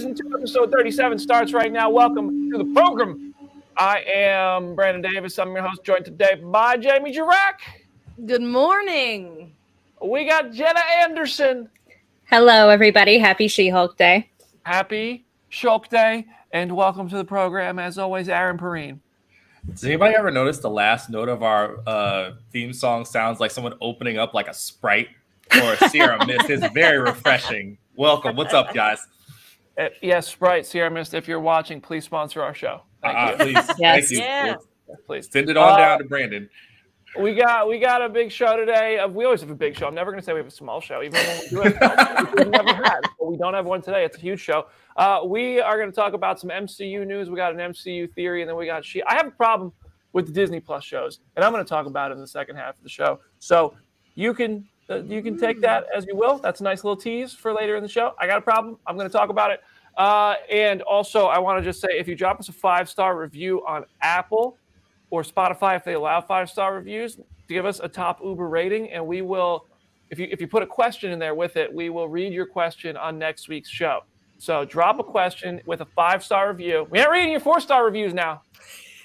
Season 2, Episode 37 starts right now. Welcome to the program. I am Brandon Davis. I'm your host, joined today by Jamie Jirac. Good morning. We got Jenna Anderson. Hello, everybody. Happy She-Hulk Day. Happy Shulk Day, and welcome to the program, as always, Aaron Perrine. Does anybody ever notice the last note of our theme song sounds like someone opening up like a Sprite or a Sierra Mist? It's very refreshing. Welcome. What's up, guys? Yes, Sprite, Sierra Mist, if you're watching, please sponsor our show. Thank you. Please. Yes. Thank you. Yeah. Please. Send it on down to Brandon. We got a big show today. We always have a big show. I'm never going to say we have a small show, even when we do have we've never had. But we don't have one today. It's a huge show. We are going to talk about some MCU news. We got an MCU theory, and then we got I have a problem with the Disney Plus shows, and I'm going to talk about it in the second half of the show. So you can take that as you will. That's a nice little tease for later in the show. I got a problem. I'm going to talk about it. And also, I want to just say, if you drop us a 5-star review on Apple or Spotify, if they allow 5-star reviews, give us a top Uber rating, and we will, if you put a question in there with it, we will read your question on next week's show. So drop a question with a 5-star review. We ain't reading your 4-star reviews now.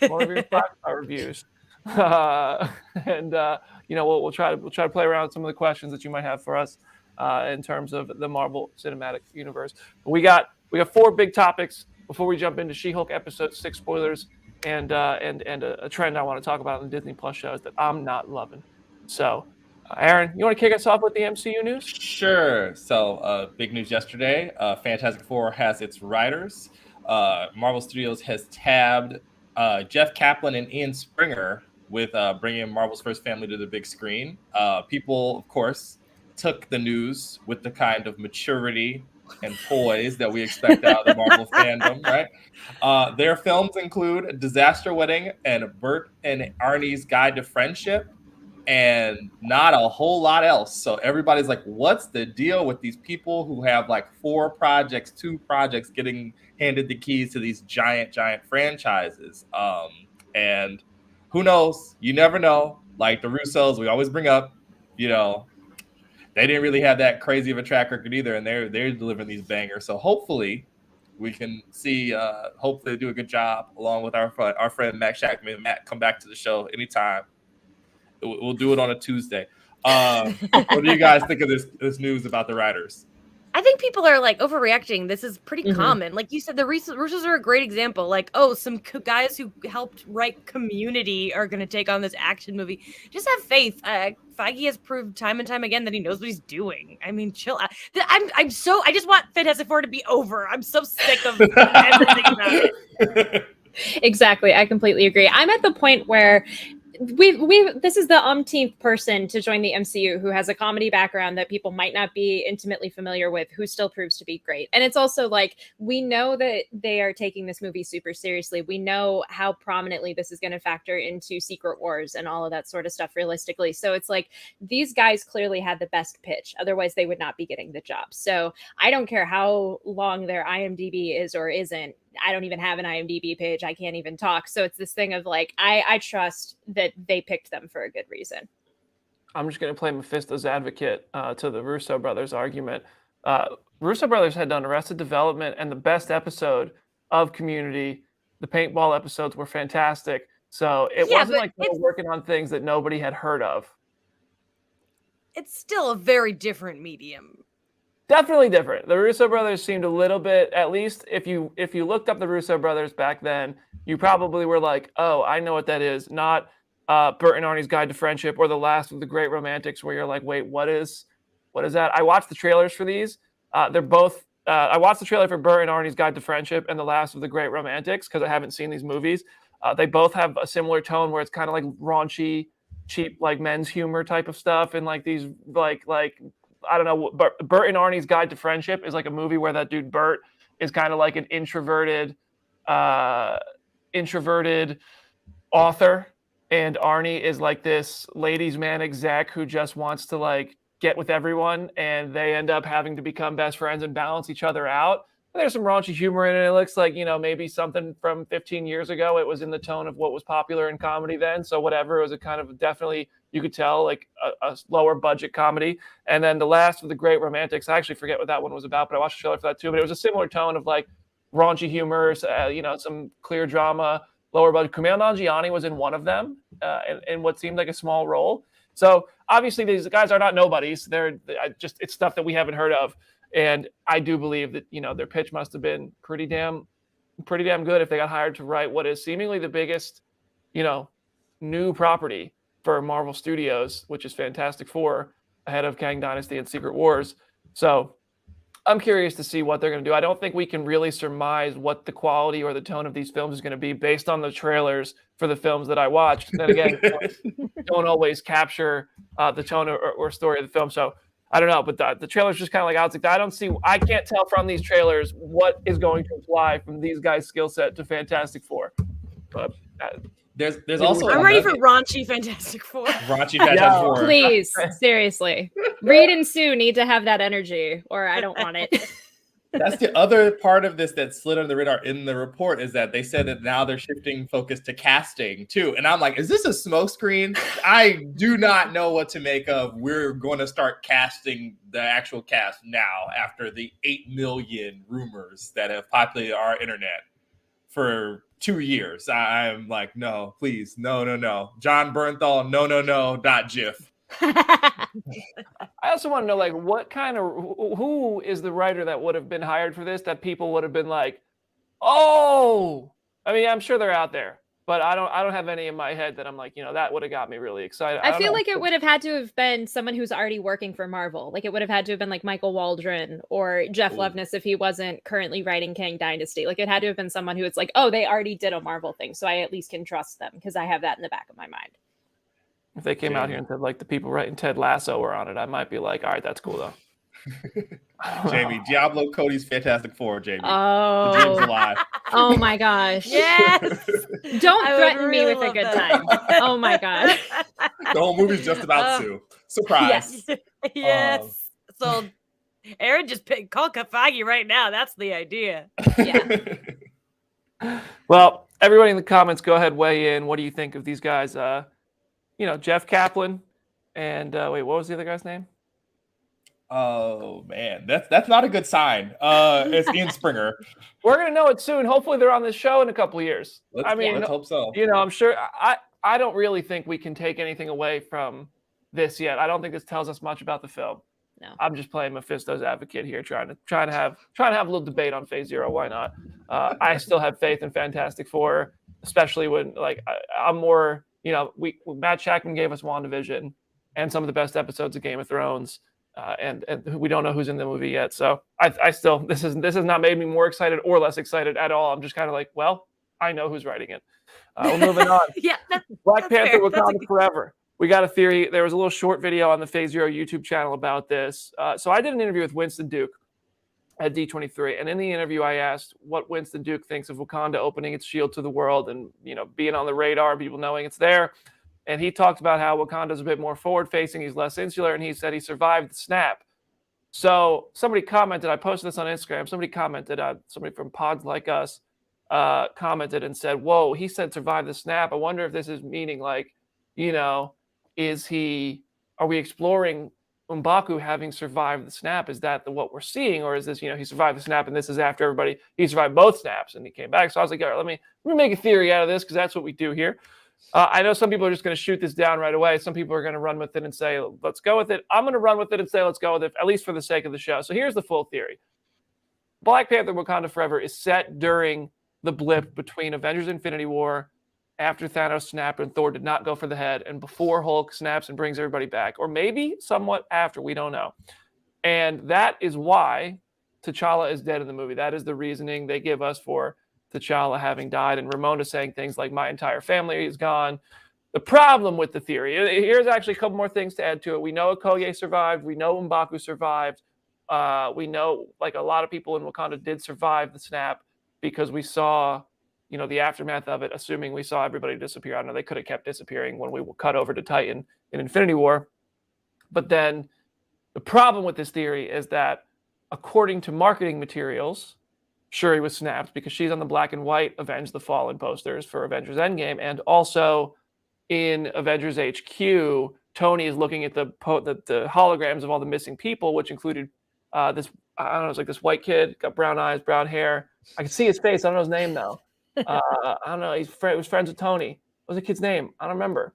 More of your 5-star reviews. And we'll try to play around with some of the questions that you might have for us in terms of the Marvel Cinematic Universe. But we got 4 big topics before we jump into She-Hulk episode 6 spoilers. And a trend I want to talk about in Disney Plus shows that I'm not loving. So, Aaron, you want to kick us off with the MCU news? Sure. So, big news yesterday. Fantastic Four has its writers. Marvel Studios has tabbed Jeff Kaplan and Ian Springer with bringing Marvel's first family to the big screen. People, of course, took the news with the kind of maturity and poise that we expect out of the Marvel fandom, right? Their films include Disaster Wedding and Bert and Arnie's Guide to Friendship, and not a whole lot else. So everybody's like, what's the deal with these people who have like 2 projects getting handed the keys to these giant franchises? And who knows? You never know. Like the Russos, we always bring up, they didn't really have that crazy of a track record either, and they're delivering these bangers. So hopefully we can see, hopefully they do a good job along with our friend Matt Shackman. Matt, come back to the show anytime. We'll do it on a Tuesday. What do you guys think of this news about the writers? I think people are like overreacting. This is pretty common. Like you said, the Russos are a great example. Like, some guys who helped write Community are going to take on this action movie. Just have faith. Feige has proved time and time again that he knows what he's doing. I mean, chill out. I just want Fantastic Four to be over. I'm so sick of everything about it. Exactly. I completely agree. I'm at the point where this is the umpteenth person to join the MCU who has a comedy background that people might not be intimately familiar with, who still proves to be great. And it's also like, we know that they are taking this movie super seriously. We know how prominently this is going to factor into Secret Wars and all of that sort of stuff realistically. So it's like, these guys clearly had the best pitch. Otherwise they would not be getting the job. So I don't care how long their IMDb is or isn't. I don't even have an IMDb page. I can't even talk. So it's this thing of like, I trust that they picked them for a good reason. I'm just going to play Mephisto's advocate to the Russo brothers argument. Russo brothers had done Arrested Development and the best episode of Community. The paintball episodes were fantastic. So it wasn't like they were working on things that nobody had heard of. It's still a very different medium. Definitely different. The Russo brothers seemed a little bit, at least if you looked up the Russo brothers back then, you probably were like, oh, I know what that is. Not Bert and Arnie's Guide to Friendship or The Last of the Great Romantics, where you're like, wait, what is that? I watched the trailers for these. They're both, I watched the trailer for Bert and Arnie's Guide to Friendship and The Last of the Great Romantics because I haven't seen these movies. They both have a similar tone where it's kind of like raunchy, cheap, like men's humor type of stuff. And like these, like, I don't know, Bert and Arnie's Guide to Friendship is like a movie where that dude Bert is kind of like an introverted author, and Arnie is like this ladies' man exec who just wants to like get with everyone, and they end up having to become best friends and balance each other out. There's some raunchy humor in it. It looks like, maybe something from 15 years ago. It was in the tone of what was popular in comedy then. So whatever, it was a kind of definitely, you could tell, like a lower budget comedy. And then the last of the Great Romantics, I actually forget what that one was about, but I watched the trailer for that too. But it was a similar tone of like raunchy humor, some clear drama, lower budget. Kumail Nanjiani was in one of them in what seemed like a small role. So obviously these guys are not nobodies. It's stuff that we haven't heard of. And I do believe that, their pitch must have been pretty damn good if they got hired to write what is seemingly the biggest, new property for Marvel Studios, which is Fantastic Four, ahead of Kang Dynasty and Secret Wars. So I'm curious to see what they're going to do. I don't think we can really surmise what the quality or the tone of these films is going to be based on the trailers for the films that I watched. Then again, don't always capture the tone or story of the film. So I don't know, but the trailer's just kind of like, I can't tell from these trailers what is going to apply from these guys' skill set to Fantastic Four. But there's also I'm ready for raunchy Fantastic Four. Raunchy Fantastic Four. Please, seriously. Reed and Sue need to have that energy, or I don't want it. That's the other part of this that slid under the radar in the report, is that they said that now they're shifting focus to casting too. And I'm like, is this a smokescreen? I do not know what to make of. We're going to start casting the actual cast now after the 8 million rumors that have populated our internet for 2 years. I'm like, no, please, no. John Bernthal, no, .gif. I also want to know, like, who is the writer that would have been hired for this that people would have been like, oh, I mean, I'm sure they're out there, but I don't have any in my head that I'm like, that would have got me really excited. I feel like it would have had to have been someone who's already working for Marvel. Like, it would have had to have been like Michael Waldron or Jeff Loveness if he wasn't currently writing Kang Dynasty. Like, it had to have been someone who it's like, oh, they already did a Marvel thing, so I at least can trust them because I have that in the back of my mind. If they came out here and said, like, the people writing Ted Lasso were on it, I might be like, all right, that's cool, though. Jamie, Diablo Cody's Fantastic Four, Jamie. Oh. The dream's alive. Oh, my gosh. Yes! Don't threaten me with a good time. Oh, my God. The whole movie's just about Sue. Surprise. Yes. So Aaron just call Feige right now. That's the idea. Yeah. Well, everybody in the comments, go ahead, weigh in. What do you think of these guys? Jeff Kaplan and wait, what was the other guy's name? Oh man, that's not a good sign. It's Ian Springer. We're gonna know it soon. Hopefully, they're on this show in a couple of years. Let's hope so. I'm sure. I don't really think we can take anything away from this yet. I don't think this tells us much about the film. No. I'm just playing Mephisto's advocate here, trying to have a little debate on Phase Zero. Why not? I still have faith in Fantastic Four, especially when I'm more. Matt Shackman gave us WandaVision and some of the best episodes of Game of Thrones, and we don't know who's in the movie yet. So I still this has not made me more excited or less excited at all. I'm just kind of like, well, I know who's writing it. We're moving on. Yeah, Black Panther, Wakanda Forever. We got a theory. There was a little short video on the Phase Zero YouTube channel about this. So I did an interview with Winston Duke at D23, and in the interview, I asked what Winston Duke thinks of Wakanda opening its shield to the world and being on the radar, people knowing it's there. And he talked about how Wakanda's a bit more forward-facing, he's less insular, and he said he survived the snap. So somebody commented, I posted this on Instagram. Somebody commented, somebody from Pods Like Us commented and said, "Whoa, he said survive the snap. I wonder if this is meaning like, are we exploring M'Baku having survived the snap? Is that what we're seeing, or is this, he survived the snap and this is after he survived both snaps and he came back?" So I was like, all right, let me make a theory out of this because that's what we do here. I know some people are just going to shoot this down right away. Some people are going to run with it and say, let's go with it. I'm going to run with it and say, let's go with it, at least for the sake of the show. So here's the full theory. Black Panther Wakanda Forever is set during the blip between Avengers Infinity War, after Thanos snapped and Thor did not go for the head, and before Hulk snaps and brings everybody back, or maybe somewhat after, we don't know. And that is why T'Challa is dead in the movie. That is the reasoning they give us for T'Challa having died, and Ramona saying things like, my entire family is gone. The problem with the theory, here's actually a couple more things to add to it. We know Okoye survived. We know M'Baku survived. We know a lot of people in Wakanda did survive the snap because we saw the aftermath of it, assuming we saw everybody disappear. I know they could have kept disappearing when we cut over to Titan in Infinity War. But then the problem with this theory is that according to marketing materials, Shuri was snapped because she's on the black and white Avenge the Fallen posters for Avengers Endgame, and also in Avengers HQ, Tony is looking at the holograms of all the missing people, which included this, I don't know, it's like this white kid, got brown eyes, brown hair. I can see his face. I don't know his name though. I don't know. He was friends with Tony. What was the kid's name? I don't remember.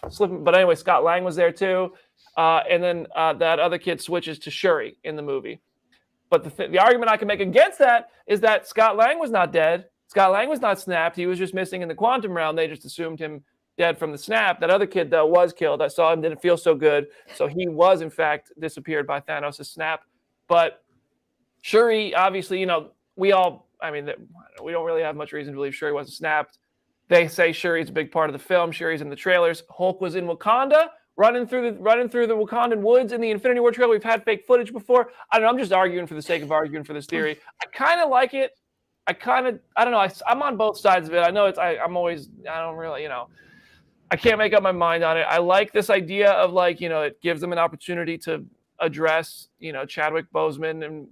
Slipping. But anyway, Scott Lang was there too. And then that other kid switches to Shuri in the movie. But the argument I can make against that is that Scott Lang was not dead. Scott Lang was not snapped. He was just missing in the quantum realm. They just assumed him dead from the snap. That other kid, though, was killed. I saw him, didn't feel so good. So he was, in fact, disappeared by Thanos' snap. But Shuri, obviously, we don't really have much reason to believe Shuri wasn't snapped. They say Shuri's a big part of the film. Shuri's in the trailers. Hulk was in Wakanda, running through the Wakandan woods in the Infinity War trailer. We've had fake footage before. I don't know. I'm just arguing for the sake of arguing for this theory. I kind of like it. I don't know. I'm on both sides of it. I know I don't really, I can't make up my mind on it. I like this idea of it gives them an opportunity to address, Chadwick Boseman and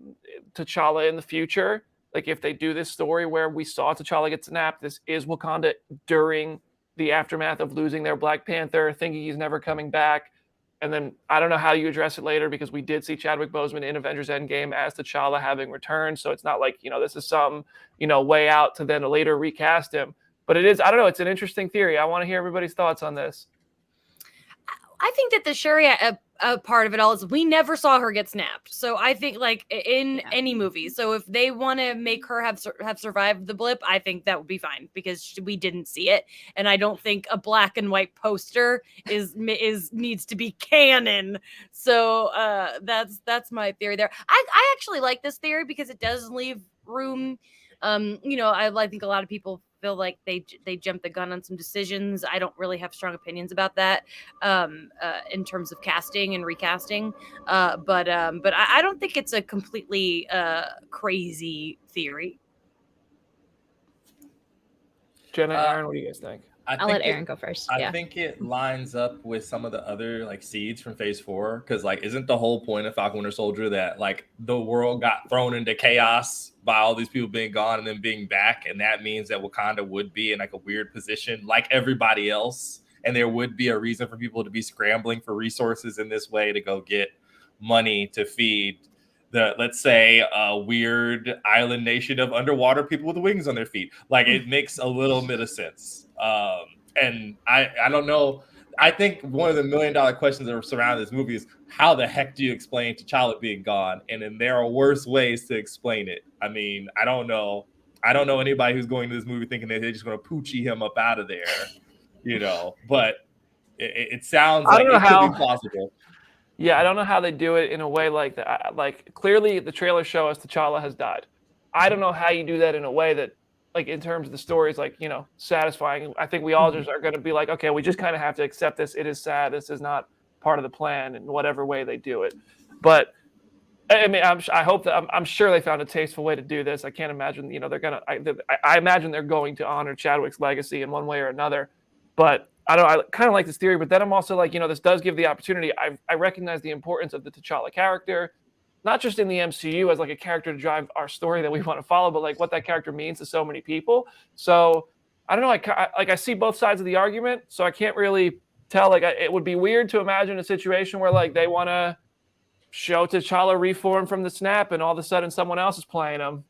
T'Challa in the future. Like if they do this story where we saw T'Challa get snapped, this is Wakanda during the aftermath of losing their Black Panther, thinking he's never coming back. And then I don't know how you address it later because we did see Chadwick Boseman in Avengers Endgame as T'Challa having returned. So it's not like, this is some, way out to then later recast him. But it is, I don't know, it's an interesting theory. I want to hear everybody's thoughts on this. I think that the Shuri part of it all is we never saw her get snapped. So I think in any movie. So if they want to make her have survived the blip, I think that would be fine because we didn't see it. And I don't think a black and white poster needs to be canon. So that's my theory there. I actually like this theory because it does leave room. I think a lot of people feel like they jumped the gun on some decisions. I don't really have strong opinions about that in terms of casting and recasting. But I don't think it's a completely crazy theory. Jenna, Aaron, what do you guys think? I'll let Aaron go first. I think it lines up with some of the other seeds from Phase 4 because isn't the whole point of Falcon Winter Soldier that the world got thrown into chaos by all these people being gone and then being back, and that means that Wakanda would be in a weird position like everybody else, and there would be a reason for people to be scrambling for resources in this way to go get money to feed the, let's say, a weird island nation of underwater people with wings on their feet. It makes a little bit of sense. And I don't know. I think one of the $1 million questions that are surrounding this movie is how the heck do you explain T'Challa being gone? And then there are worse ways to explain it. I mean, I don't know anybody who's going to this movie thinking that they're just going to poochie him up out of there, but it sounds like it could be possible. Yeah, I don't know how they do it in a way like that. Clearly the trailers show us T'Challa has died. I don't know how you do that in a way that, in terms of the stories, satisfying. I think we all just are going to be like, okay, we just kind of have to accept this. It is sad. This is not part of the plan in whatever way they do it. But I mean, I hope that I'm sure they found a tasteful way to do this. I can't imagine, they're going to, I imagine they're going to honor Chadwick's legacy in one way or another. But I don't know, I kind of like this theory, but then I'm also this does give the opportunity. I recognize the importance of the T'Challa character, not just in the MCU as a character to drive our story that we want to follow, but what that character means to so many people. So I don't know. I see both sides of the argument, so I can't really tell. It would be weird to imagine a situation where they want to show T'Challa reform from the snap, and all of a sudden someone else is playing him.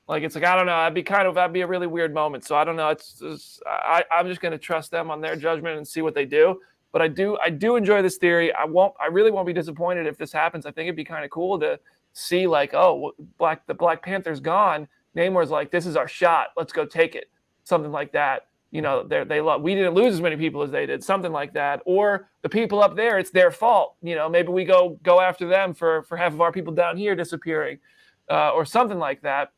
I don't know. That'd be a really weird moment. So I don't know. I'm just going to trust them on their judgment and see what they do. But I do enjoy this theory. I really won't be disappointed if this happens. I think it'd be kind of cool to see the Black Panther's gone. Namor's this is our shot. Let's go take it. Something like that. We didn't lose as many people as they did. Something like that. Or the people up there, it's their fault. Maybe we go after them for half of our people down here disappearing, or something like that.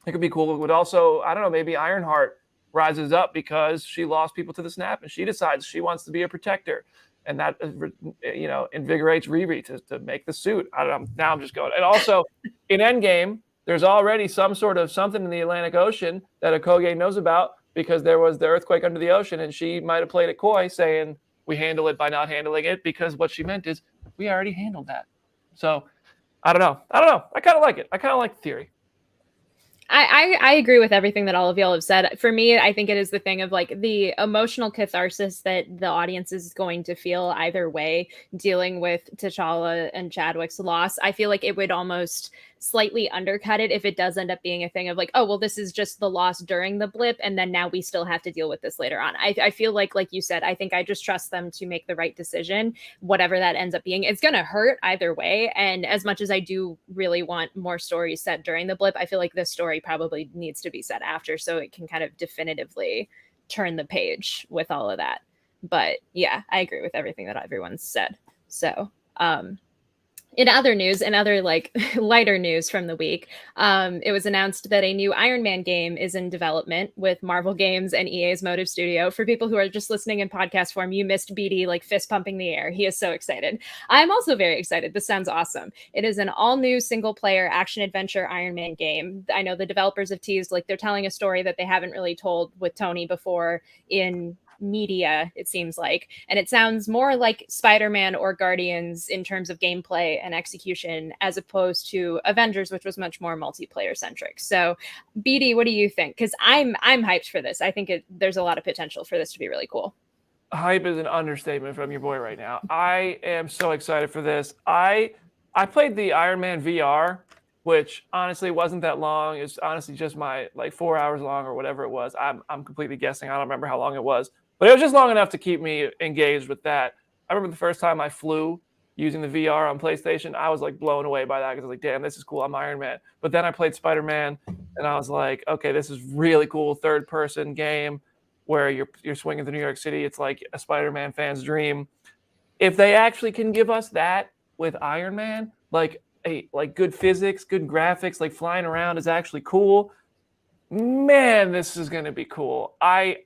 It could be cool. It would also, I don't know, maybe Ironheart rises up because she lost people to the snap and she decides she wants to be a protector, and that invigorates Riri to make the suit. I don't know. Now I'm just going. And also in Endgame, there's already some sort of something in the Atlantic Ocean that Okoye knows about because there was the earthquake under the ocean, and she might have played it coy, saying we handle it by not handling it, because what she meant is we already handled that. So I don't know. I kind of like it. I kind of like the theory. I agree with everything that all of y'all have said. For me, I think it is the thing of like the emotional catharsis that the audience is going to feel either way dealing with T'Challa and Chadwick's loss. I feel like it would almost slightly undercut it if it does end up being a thing of like, oh, well, this is just the loss during the blip, and then now we still have to deal with this later on. I feel like you said, I think I just trust them to make the right decision, whatever that ends up being. It's going to hurt either way. And as much as I do really want more stories set during the blip, I feel like this story probably needs to be set after so it can kind of definitively turn the page with all of that. But yeah, I agree with everything that everyone's said. So, in other news, and other like lighter news from the week, it was announced that a new Iron Man game is in development with Marvel Games and EA's Motive Studio. For people who are just listening in podcast form, you missed BD like fist pumping the air. He is so excited. I'm also very excited. This sounds awesome. It is an all new single player action adventure Iron Man game. I know the developers have teased like they're telling a story that they haven't really told with Tony before in media, it seems like, and it sounds more like Spider-Man or Guardians in terms of gameplay and execution as opposed to Avengers, which was much more multiplayer centric. So BD, what do you think? Because I'm hyped for this. I think there's a lot of potential for this to be really cool. Hype is an understatement from your boy right now. I am so excited for this. I played the Iron Man VR, which honestly wasn't that long. It's honestly just my like 4 hours long or whatever it was. I'm completely guessing. I don't remember how long it was, but it was just long enough to keep me engaged with that. I remember the first time I flew using the VR on PlayStation, I was like blown away by that because I was like, damn, this is cool. I'm Iron Man. But then I played Spider-Man and I was like, okay, this is really cool. Third person game where you're swinging through New York City. It's like a Spider-Man fan's dream. If they actually can give us that with Iron Man, like good physics, good graphics, like flying around is actually cool. Man, this is gonna be cool. I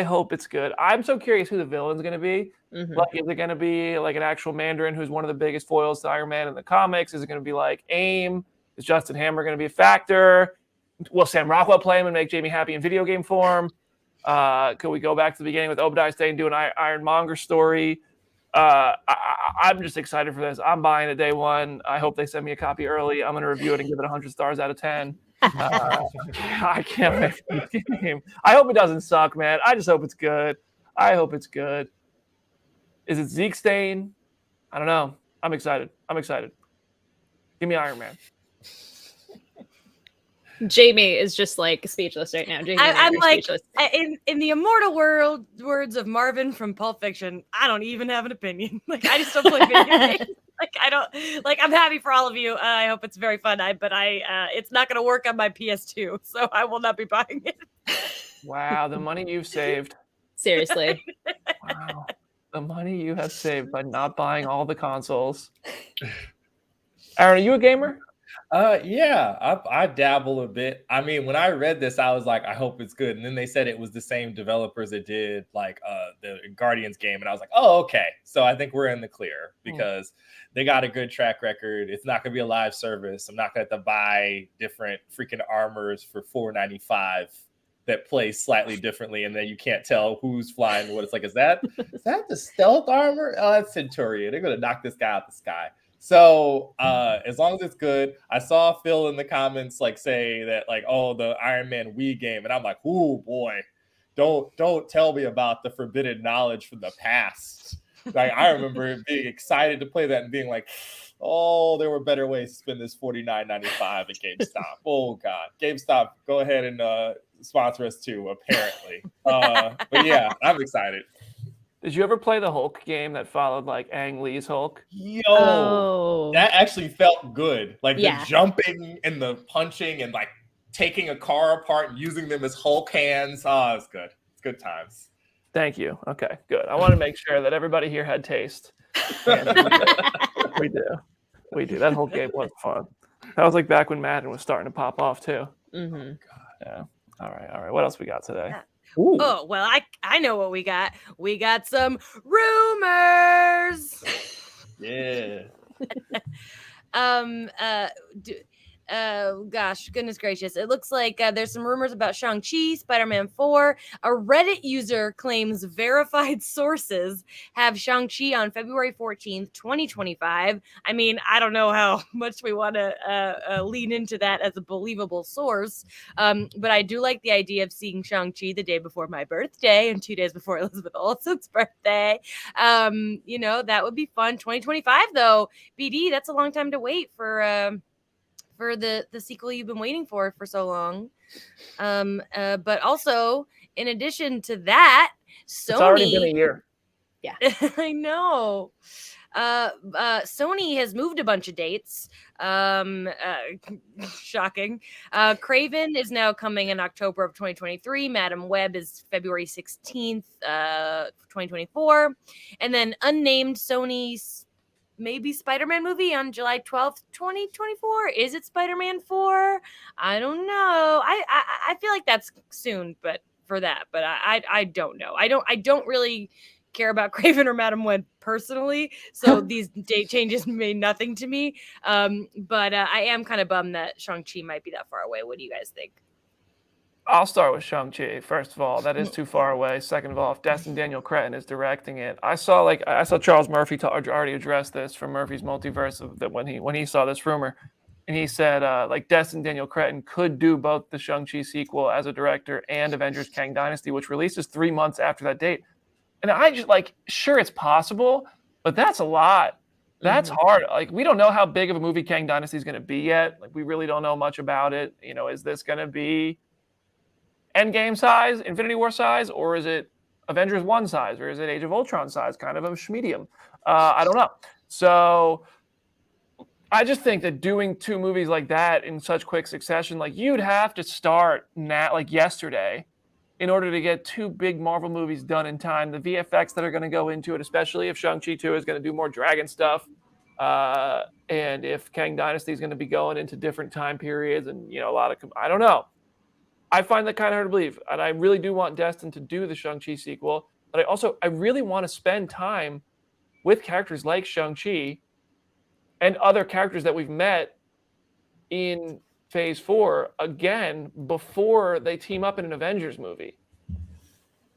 hope it's good. I'm so curious who the villain's gonna be. Like, is it gonna be like an actual Mandarin who's one of the biggest foils to Iron Man in the comics? Is it gonna be like AIM? Is Justin Hammer gonna be a factor? Will Sam Rockwell play him and make Jamie happy in video game form? Could we go back to the beginning with Obadiah Stane doing an Ironmonger story? I'm just excited for this. I'm buying it day one. I hope they send me a copy early. I'm going to review it and give it 100 stars out of 10. I can't wait for this game. I hope it doesn't suck, man. I just hope it's good. I hope it's good. Is it Zeke Stain? I don't know. I'm excited. Give me Iron Man. Jamie is just like speechless right now. Jamie, I'm like, speechless. in the immortal words of Marvin from Pulp Fiction, I don't even have an opinion. Like, I just don't play video games. Like, I don't, like, I'm happy for all of you. I hope it's very fun. But it's not going to work on my PS2, so I will not be buying it. Wow, the money you've saved. Seriously. Wow, the money you have saved by not buying all the consoles. Aaron, are you a gamer? Yeah, I dabble a bit. I mean, when I read this, I was like, I hope it's good. And then they said it was the same developers that did like the Guardians game, and I was like, oh, okay. So I think we're in the clear because they got a good track record. It's not going to be a live service. I'm not going to have to buy different freaking armors for $4.95 that play slightly differently, and then you can't tell who's flying what. It's like, is that the stealth armor? Oh, that's Centurion. They're going to knock this guy out the sky. So as long as it's good, I saw Phil in the comments like say that like, oh, the Iron Man Wii game, and I'm like, oh boy, don't tell me about the forbidden knowledge from the past. Like, I remember being excited to play that and being like, oh, there were better ways to spend this $49.95 at GameStop. Oh God, GameStop, go ahead and sponsor us too. Apparently, but yeah, I'm excited. Did you ever play the Hulk game that followed like Ang Lee's Hulk? Yo, that actually felt good. Like the jumping and the punching and like taking a car apart and using them as Hulk hands. Oh, it's good. It's good times. Thank you. Okay, good. I want to make sure that everybody here had taste. We do. That whole game was fun. That was like back when Madden was starting to pop off too. Mm-hmm. Yeah. All right. What else we got today? Ooh. Oh, well, I know what we got. We got some rumors. Yeah. Gosh, goodness gracious. It looks like there's some rumors about Shang-Chi, Spider-Man 4. A Reddit user claims verified sources have Shang-Chi on February 14th, 2025. I mean, I don't know how much we want to lean into that as a believable source, but I do like the idea of seeing Shang-Chi the day before my birthday and 2 days before Elizabeth Olsen's birthday. That would be fun. 2025, though, BD, that's a long time to wait for the sequel you've been waiting for so long. But also, in addition to that, Sony. It's already been a year. Yeah. I know. Sony has moved a bunch of dates. Shocking. Craven is now coming in October of 2023. Madam Web is February 16th, 2024. And then unnamed Sony's maybe Spider-Man movie on July 12th, 2024. Is it Spider-Man 4? I don't know. I feel like that's soon, but I don't know. I don't really care about Craven or Madam Web personally, so these date changes mean nothing to me. But I am kind of bummed that Shang-Chi might be that far away. What do you guys think? I'll start with Shang-Chi. First of all, that is too far away. Second of all, if Destin Daniel Cretton is directing it, I saw Charles Murphy already address this from Murphy's Multiverse that when he saw this rumor, and he said Destin Daniel Cretton could do both the Shang-Chi sequel as a director and Avengers: Kang Dynasty, which releases 3 months after that date. And I just sure it's possible, but that's a lot. That's hard. We don't know how big of a movie Kang Dynasty is going to be yet. We really don't know much about it. Is this going to be Endgame size, Infinity War size, or is it Avengers 1 size, or is it Age of Ultron size, kind of a medium? I don't know. So I just think that doing 2 movies like that in such quick succession, you'd have to start yesterday in order to get 2 big Marvel movies done in time. The VFX that are going to go into it, especially if Shang-Chi 2 is going to do more dragon stuff, and if Kang Dynasty is going to be going into different time periods, and a lot of I don't know. I find that kind of hard to believe, and I really do want Destin to do the Shang-Chi sequel, but I really want to spend time with characters like Shang-Chi and other characters that we've met in Phase 4 again before they team up in an Avengers movie.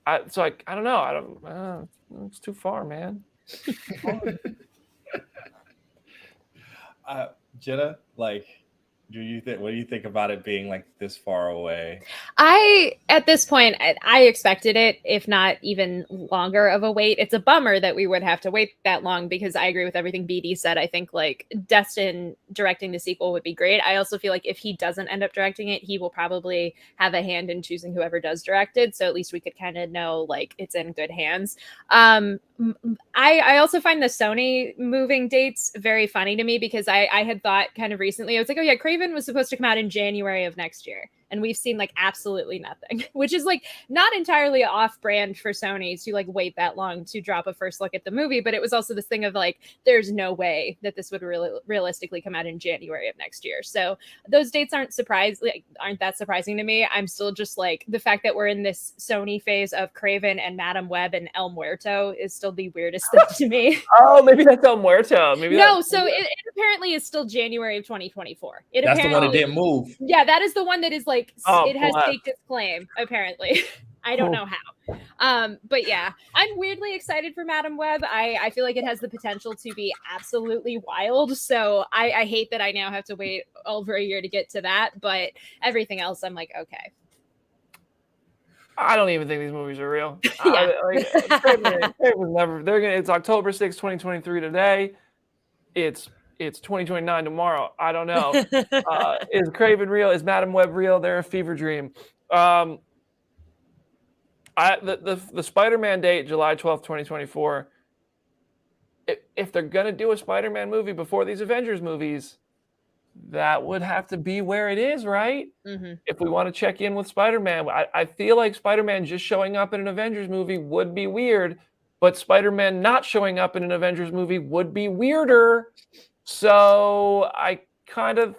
I don't know. It's too far, man. Jenna, what do you think about it being this far away? At this point, I expected it, if not even longer of a wait. It's a bummer that we would have to wait that long, because I agree with everything BD said. I think Destin directing the sequel would be great. I also feel like if he doesn't end up directing it, he will probably have a hand in choosing whoever does direct it. So at least we could kind of know it's in good hands. I also find the Sony moving dates very funny to me, because I had thought kind of recently, I was like, oh yeah, Craven was supposed to come out in January of next year. And we've seen absolutely nothing, which is not entirely off brand for Sony to wait that long to drop a first look at the movie. But it was also this thing of there's no way that this would really realistically come out in January of next year. So those dates aren't that surprising to me. I'm still just the fact that we're in this Sony phase of Craven and Madam Web and El Muerto is still the weirdest thing to me. Oh, maybe that's El Muerto. So it apparently is still January of 2024. That's the one that didn't move. Yeah, that is the one that is it has staked its claim, apparently. I don't know how. But yeah, I'm weirdly excited for Madam Web. I feel like it has the potential to be absolutely wild. So I hate that I now have to wait over a year to get to that. But everything else, I'm okay. I don't even think these movies are real. Yeah. It's October 6, 2023 today. It's 2029 tomorrow. I don't know. Is Craven real? Is Madam Web real? They're a fever dream. The Spider-Man date, July 12th, 2024. If they're gonna do a Spider-Man movie before these Avengers movies, that would have to be where it is, right? Mm-hmm. If we want to check in with Spider-Man, I feel like Spider-Man just showing up in an Avengers movie would be weird, but Spider-Man not showing up in an Avengers movie would be weirder. So I kind of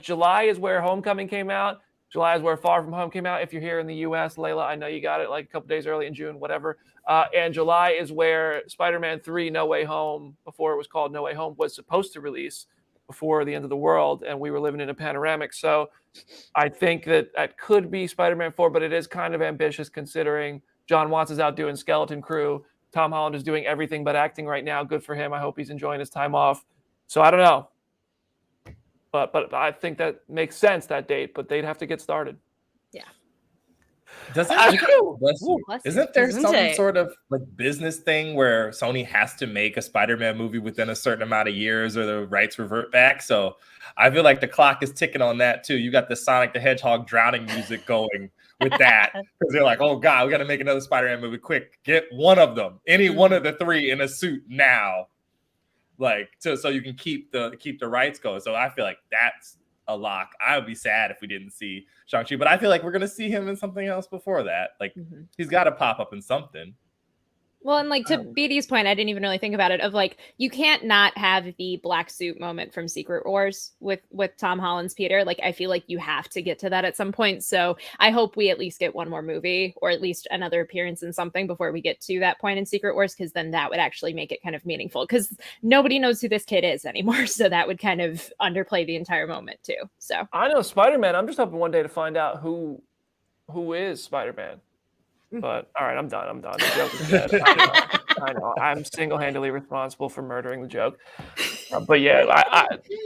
July is where Homecoming came out. July is where Far From Home came out. If you're here in the U.S., Layla, I know you got it a couple days early in June, whatever. And July is where Spider-Man 3 No Way Home, before it was called No Way Home, was supposed to release before the end of the world, and we were living in a panoramic. So I think that could be Spider-Man 4, but it is kind of ambitious considering John Watts is out doing Skeleton Crew. Tom Holland is doing everything but acting right now. Good for him. I hope he's enjoying his time off. So I don't know. But I think that makes sense, that date, but they'd have to get started. Yeah. Isn't there some sort of like business thing where Sony has to make a Spider-Man movie within a certain amount of years or the rights revert back? So I feel like the clock is ticking on that too. You got the Sonic the Hedgehog drowning music going with that because they're like, oh God, we got to make another Spider-Man movie quick. Get one of them, any one of the three in a suit now. Like so you can keep the rights going. So I feel like that's a lock. I would be sad if we didn't see Shang-Chi, but I feel like we're gonna see him in something else before that. Like he's got to pop up in something. Well, and like to BD's point, I didn't even really think about it. Of like, you can't not have the black suit moment from Secret Wars with Tom Holland's Peter. Like, I feel like you have to get to that at some point. So I hope we at least get one more movie or at least another appearance in something before we get to that point in Secret Wars, because then that would actually make it kind of meaningful. Because nobody knows who this kid is anymore, so that would kind of underplay the entire moment too. So I know Spider-Man. I'm just hoping one day to find out who is Spider-Man. But all right, I'm done. The joke is dead. I know. I'm single-handedly responsible for murdering the joke. But yeah,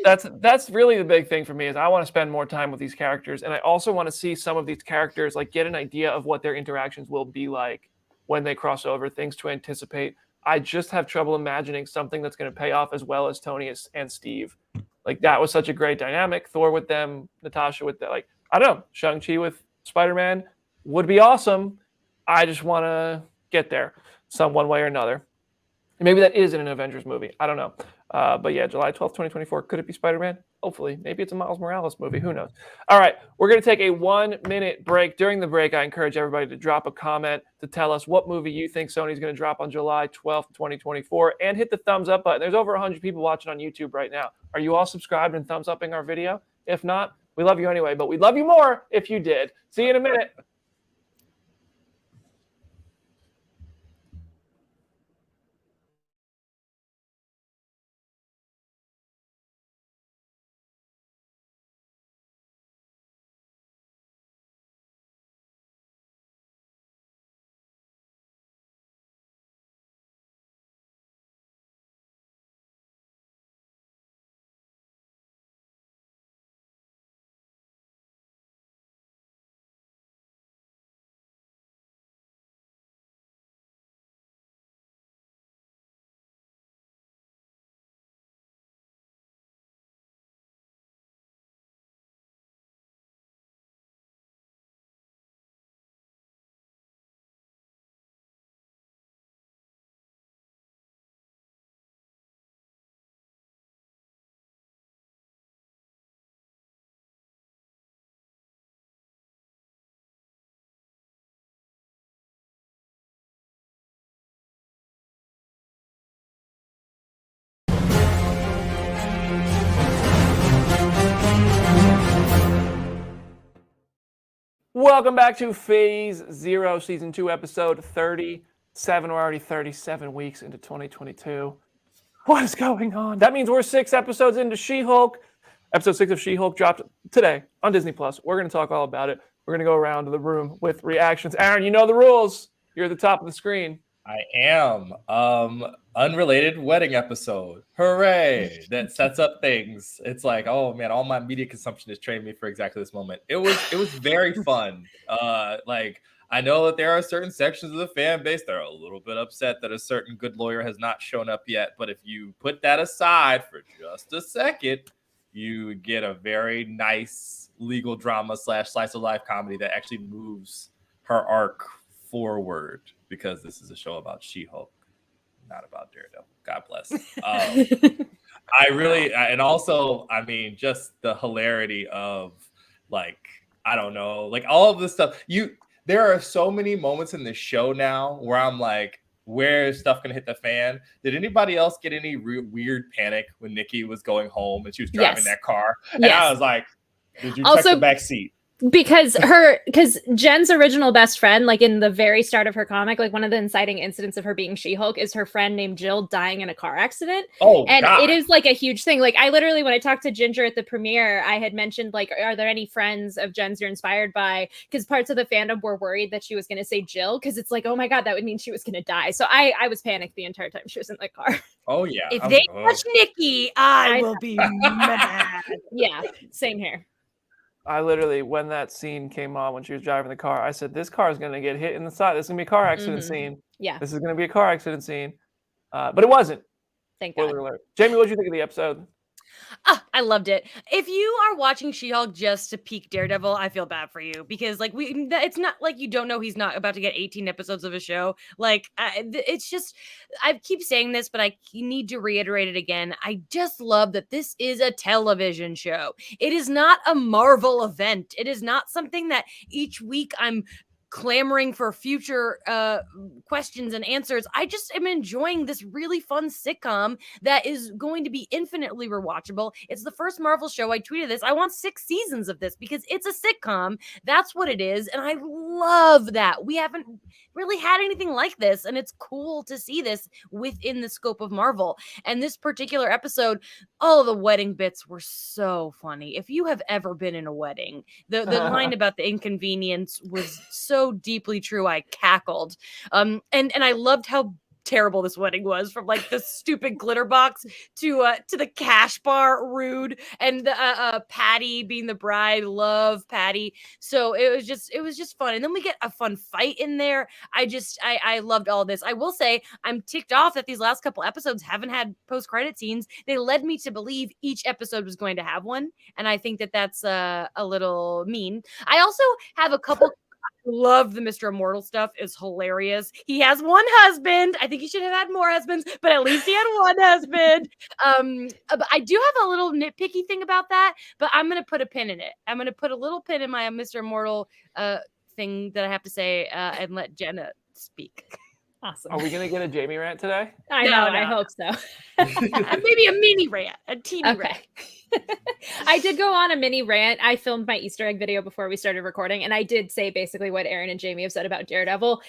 that's really the big thing for me is I want to spend more time with these characters, and I also want to see some of these characters like get an idea of what their interactions will be like when they cross over, things to anticipate. I just have trouble imagining something that's going to pay off as well as Tony and Steve. Like that was such a great dynamic. Thor with them, Natasha with that. Like I don't know, Shang-Chi with Spider-Man would be awesome. I just want to get there one way or another. And maybe that is in an Avengers movie. I don't know. But yeah, July 12th, 2024. Could it be Spider-Man? Hopefully. Maybe it's a Miles Morales movie. Who knows? All right. We're going to take a 1-minute break. During the break, I encourage everybody to drop a comment to tell us what movie you think Sony's going to drop on July 12th, 2024. And hit the thumbs up button. There's over 100 people watching on YouTube right now. Are you all subscribed and thumbs upping our video? If not, we love you anyway. But we'd love you more if you did. See you in a minute. Welcome back to Phase Zero, Season 2, Episode 37. We're already 37 weeks into 2022. What is going on? That means we're 6 episodes into She-Hulk. Episode 6 of She-Hulk dropped today on Disney+. We're going to talk all about it. We're going to go around the room with reactions. Aaron, you know the rules. You're at the top of the screen. I am. Unrelated wedding episode. Hooray! That sets up things. It's like, oh man, all my media consumption has trained me for exactly this moment. It was very fun. Like I know that there are certain sections of the fan base that are a little bit upset that a certain good lawyer has not shown up yet. But if you put that aside for just a second, you get a very nice legal drama / slice of life comedy that actually moves her arc forward, because this is a show about She-Hulk, not about Daredevil. God bless. And also, I mean, just the hilarity of like, I don't know, like all of this stuff. There are so many moments in this show now where I'm like, where is stuff gonna hit the fan? Did anybody else get any weird panic when Nikki was going home and she was driving that car? And I was like, did you check the back seat? because Jen's original best friend, like in the very start of her comic, like one of the inciting incidents of her being She-Hulk is her friend named Jill dying in a car accident. Oh, and God. it is like a huge thing. Like I literally, when I talked to Ginger at the premiere, I had mentioned like, are there any friends of Jen's you're inspired by? Because parts of the fandom were worried that she was going to say Jill, because it's like, oh my God, that would mean she was going to die. So I was panicked the entire time she was in the car. Oh yeah. If they touch Nikki, I will be mad. Yeah, same here. I literally, when that scene came on when she was driving the car, I said, "This car is going to get hit in the side. This is going to be a car accident scene. Yeah. This is going to be a car accident scene." But it wasn't. Thank God. Spoiler alert. Jamie, what did you think of the episode? I loved it. If you are watching She-Hulk just to peak Daredevil, I feel bad for you, because like it's not like you don't know he's not about to get 18 episodes of a show. Like it's just, I keep saying this, but I need to reiterate it again. I just love that this is a television show. It is not a Marvel event. It is not something that each week I'm clamoring for future questions and answers. I just am enjoying this really fun sitcom that is going to be infinitely rewatchable. It's the first Marvel show. I tweeted this. I want 6 seasons of this because it's a sitcom. That's what it is. And I love that. We haven't really had anything like this. And it's cool to see this within the scope of Marvel. And this particular episode, all of the wedding bits were so funny. If you have ever been in a wedding, the line about the inconvenience was so deeply true. I cackled. And I loved how terrible this wedding was, from like the stupid glitter box to the cash bar, rude, and the Patty being the bride, love Patty. So it was just fun. And then we get a fun fight in there. I loved all this. I will say I'm ticked off that these last couple episodes haven't had post-credit scenes. They led me to believe each episode was going to have one, and I think that that's a little mean. I also have a couple love the Mr. Immortal stuff. Is hilarious. He has one husband. I think he should have had more husbands, but at least he had one husband. But I do have a little nitpicky thing about that, but I'm going to put a pin in it. I'm going to put a little pin in my Mr. Immortal thing that I have to say and let Jenna speak. Awesome. Are we going to get a Jamie rant today? I know. I hope so. Maybe a mini rant, a teeny rant. I did go on a mini rant. I filmed my Easter egg video before we started recording, and I did say basically what Aaron and Jamie have said about Daredevil.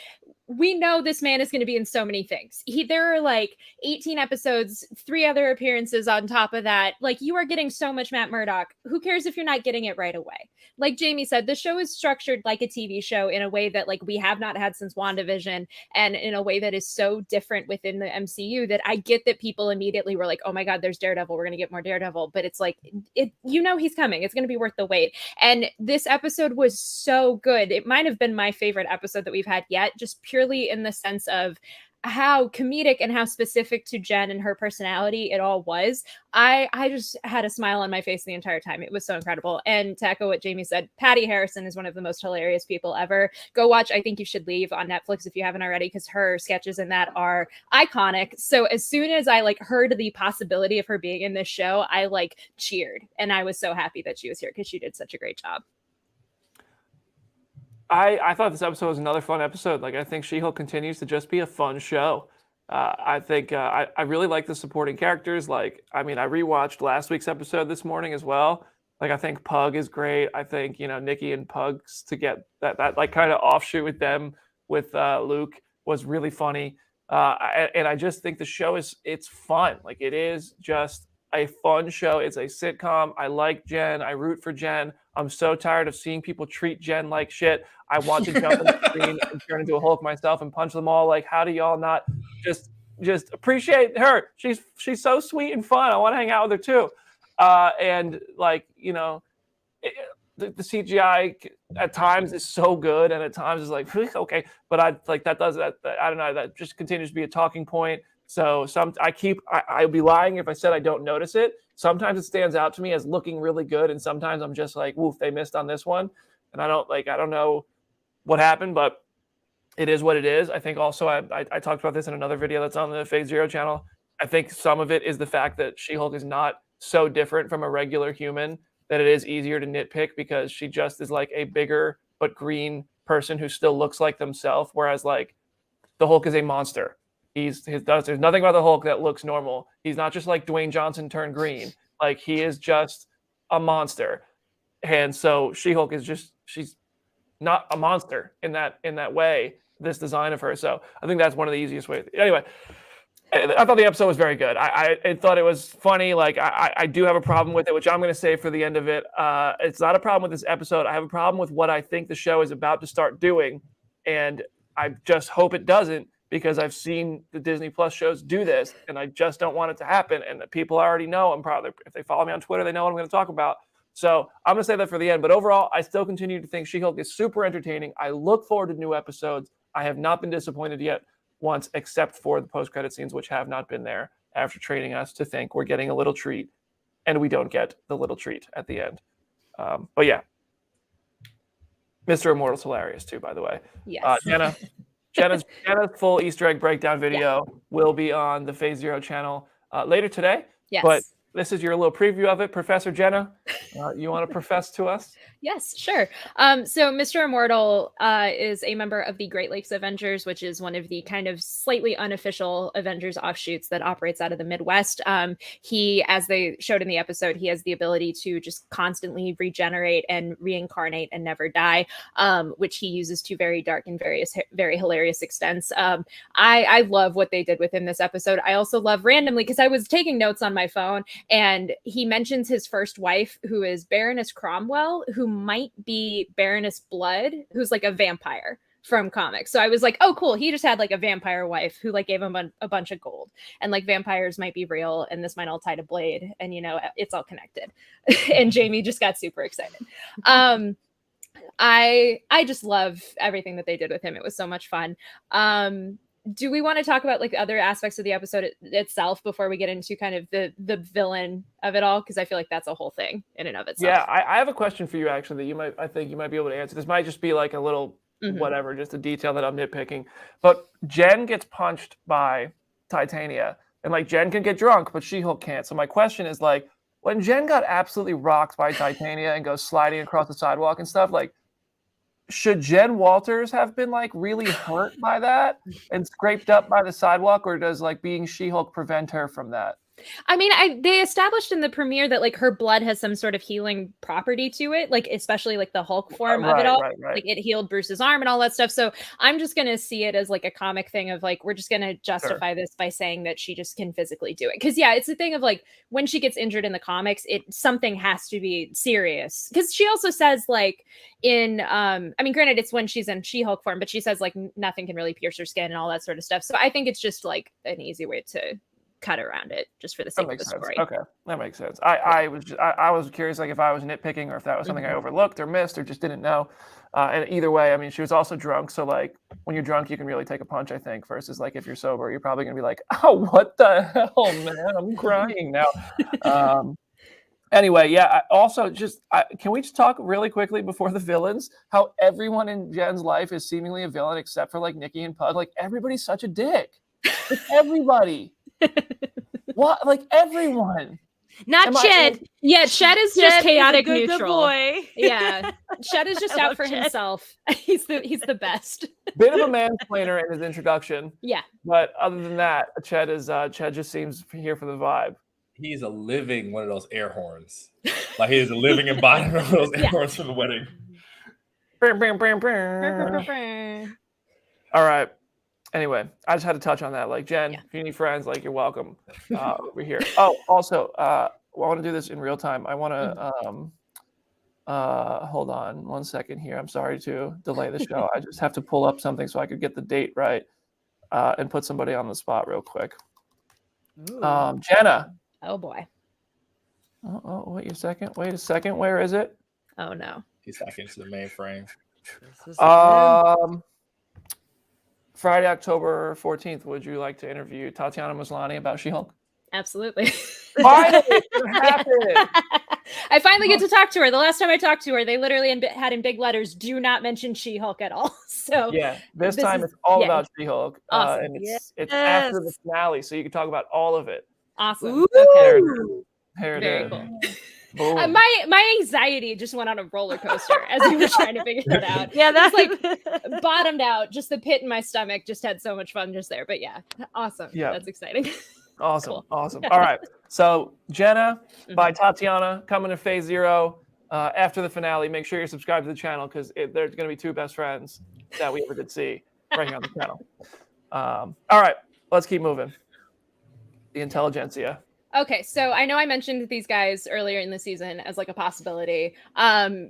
We know this man is going to be in so many things. There are like 18 episodes, 3 other appearances on top of that. Like, you are getting so much Matt Murdock. Who cares if you're not getting it right away? Like Jamie said, the show is structured like a TV show in a way that like we have not had since WandaVision, and in a way that is so different within the MCU that I get that people immediately were like, oh my God, there's Daredevil. We're going to get more Daredevil. But it's like, he's coming. It's going to be worth the wait. And this episode was so good. It might have been my favorite episode that we've had yet, just purely in the sense of how comedic and how specific to Jen and her personality it all was. I just had a smile on my face the entire time. It was so incredible. And to echo what Jamie said, Patty Harrison is one of the most hilarious people ever. Go watch I Think You Should Leave on Netflix if you haven't already, because her sketches in that are iconic. So as soon as I like heard the possibility of her being in this show, I like cheered. And I was so happy that she was here because she did such a great job. I thought this episode was another fun episode. Like, I think She-Hulk continues to just be a fun show. I think I really like the supporting characters. Like, I mean, I rewatched last week's episode this morning as well. Like, I think Pug is great. I think, Nikki and Pugs to get that like kind of offshoot with them with Luke was really funny. And I just think the show it's fun. Like, it is just a fun show. It's a sitcom. I like Jen. I root for Jen. I'm so tired of seeing people treat Jen like shit. I want to jump on the screen and turn into a Hulk myself and punch them all. Like, how do y'all not just appreciate her? She's so sweet and fun. I want to hang out with her too. And like, the CGI at times is so good, and at times is like, okay, but I don't know, that just continues to be a talking point. So I'd be lying if I said I don't notice it. Sometimes it stands out to me as looking really good, and sometimes I'm just like, woof, they missed on this one. And I don't know what happened, but it is what it is. I think also I talked about this in another video that's on the Phase Zero channel. I think some of it is the fact that She-Hulk is not so different from a regular human that it is easier to nitpick, because she just is like a bigger but green person who still looks like themselves. Whereas like the Hulk is a monster. There's nothing about the Hulk that looks normal. He's not just like Dwayne Johnson turned green. Like, he is just a monster. And so She-Hulk is just she's not a monster in that way. This design of her, so I think that's one of the easiest ways. Anyway, I thought the episode was very good. I thought it was funny. Like I do have a problem with it, which I'm going to say for the end of it. It's not a problem with this episode. I have a problem with what I think the show is about to start doing, and I just hope it doesn't, because I've seen the Disney Plus shows do this, and I just don't want it to happen. And the people already know. I'm probably, if they follow me on Twitter, they know what I'm going to talk about. So I'm going to say that for the end. But overall, I still continue to think She-Hulk is super entertaining. I look forward to new episodes. I have not been disappointed yet once, except for the post-credit scenes, which have not been there after training us to think we're getting a little treat, and we don't get the little treat at the end. But yeah, Mr. Immortal's hilarious too, by the way. Yes. Jenna's full Easter egg breakdown video will be on the Phase Zero channel later today. Yes. But this is your little preview of it. Professor Jenna, you want to profess to us? Yes, sure. So Mr. Immortal is a member of the Great Lakes Avengers, which is one of the kind of slightly unofficial Avengers offshoots that operates out of the Midwest. He, as they showed in the episode, he has the ability to just constantly regenerate and reincarnate and never die, which he uses to very dark and very hilarious extents. I love what they did with him this episode. I also love randomly, because I was taking notes on my phone, and he mentions his first wife, who is Baroness Cromwell, who might be Baroness Blood, who's like a vampire from comics. So I was like, oh, cool. He just had like a vampire wife who like gave him a bunch of gold, and like vampires might be real, and this might all tie to Blade, and you know, it's all connected. And Jamie just got super excited. I just love everything that they did with him. It was so much fun. Do we want to talk about like other aspects of the episode itself before we get into kind of the villain of it all? Because I feel like that's a whole thing in and of itself. Yeah, I have a question for you actually that I think you might be able to answer. This might just be like a little whatever, just a detail that I'm nitpicking. But Jen gets punched by Titania, and like Jen can get drunk, but She-Hulk can't. So my question is, like, when Jen got absolutely rocked by Titania and goes sliding across the sidewalk and stuff, like, should Jen Walters have been like really hurt by that and scraped up by the sidewalk, or does like being She-Hulk prevent her from that? I mean, they established in the premiere that like her blood has some sort of healing property to it, like especially like the Hulk form of it all. Right. Like it healed Bruce's arm and all that stuff. So I'm just gonna see it as like a comic thing of like, we're just gonna justify this by saying that she just can physically do it. Because yeah, it's a thing of like, when she gets injured in the comics, something has to be serious. Because she also says like in I mean, granted, it's when she's in She-Hulk form, but she says like nothing can really pierce her skin and all that sort of stuff. So I think it's just like an easy way to cut around it, just for the sake of the story. Okay, that makes sense. I was curious, like if I was nitpicking, or if that was something I overlooked or missed or just didn't know. And either way, I mean, she was also drunk, so like when you're drunk, you can really take a punch, I think. Versus like if you're sober, you're probably gonna be like, oh, what the hell, man? I'm crying now. Anyway, yeah. Also, can we just talk really quickly before the villains? How everyone in Jen's life is seemingly a villain except for like Nikki and Pug. Like everybody's such a dick. Like, everybody. What? Like everyone. Not Ched. Yeah, Ched is just chaotic good neutral. Boy. Yeah, Ched is just out for himself. He's the best. Bit of a mansplainer in his introduction. Yeah, but other than that, Ched just seems here for the vibe. He's a living one of those air horns. Like he is a living embodiment of those air horns from the wedding. All right. Anyway, I just had to touch on that. Like, Jen, if you need friends, like, you're welcome. We're here. Oh, also, I want to do this in real time. I want to hold on 1 second here. I'm sorry to delay the show. I just have to pull up something so I could get the date right and put somebody on the spot real quick. Jenna. Oh boy. Oh, wait a second. Where is it? Oh no. He's back into the mainframe. Friday, October 14th, would you like to interview Tatiana Maslany about She-Hulk? Absolutely. Finally, it happened. I finally get to talk to her. The last time I talked to her, they literally had in big letters, do not mention She-Hulk at all. So yeah, this time it's all about She-Hulk. Awesome. And it's after the finale, so you can talk about all of it. Awesome. Ooh. Okay. Very cool. My anxiety just went on a roller coaster as we were trying to figure it out. Yeah, that's like bottomed out. Just the pit in my stomach. Just had so much fun just there. But yeah, awesome. Yeah, that's exciting. Awesome. Cool. Awesome. All right. So Jenna by Tatiana coming to Phase Zero. after the finale, make sure you're subscribed to the channel because there's going to be two best friends that we ever did see right here on the channel. All right, let's keep moving. The intelligentsia. Okay, so I know I mentioned these guys earlier in the season as like a possibility,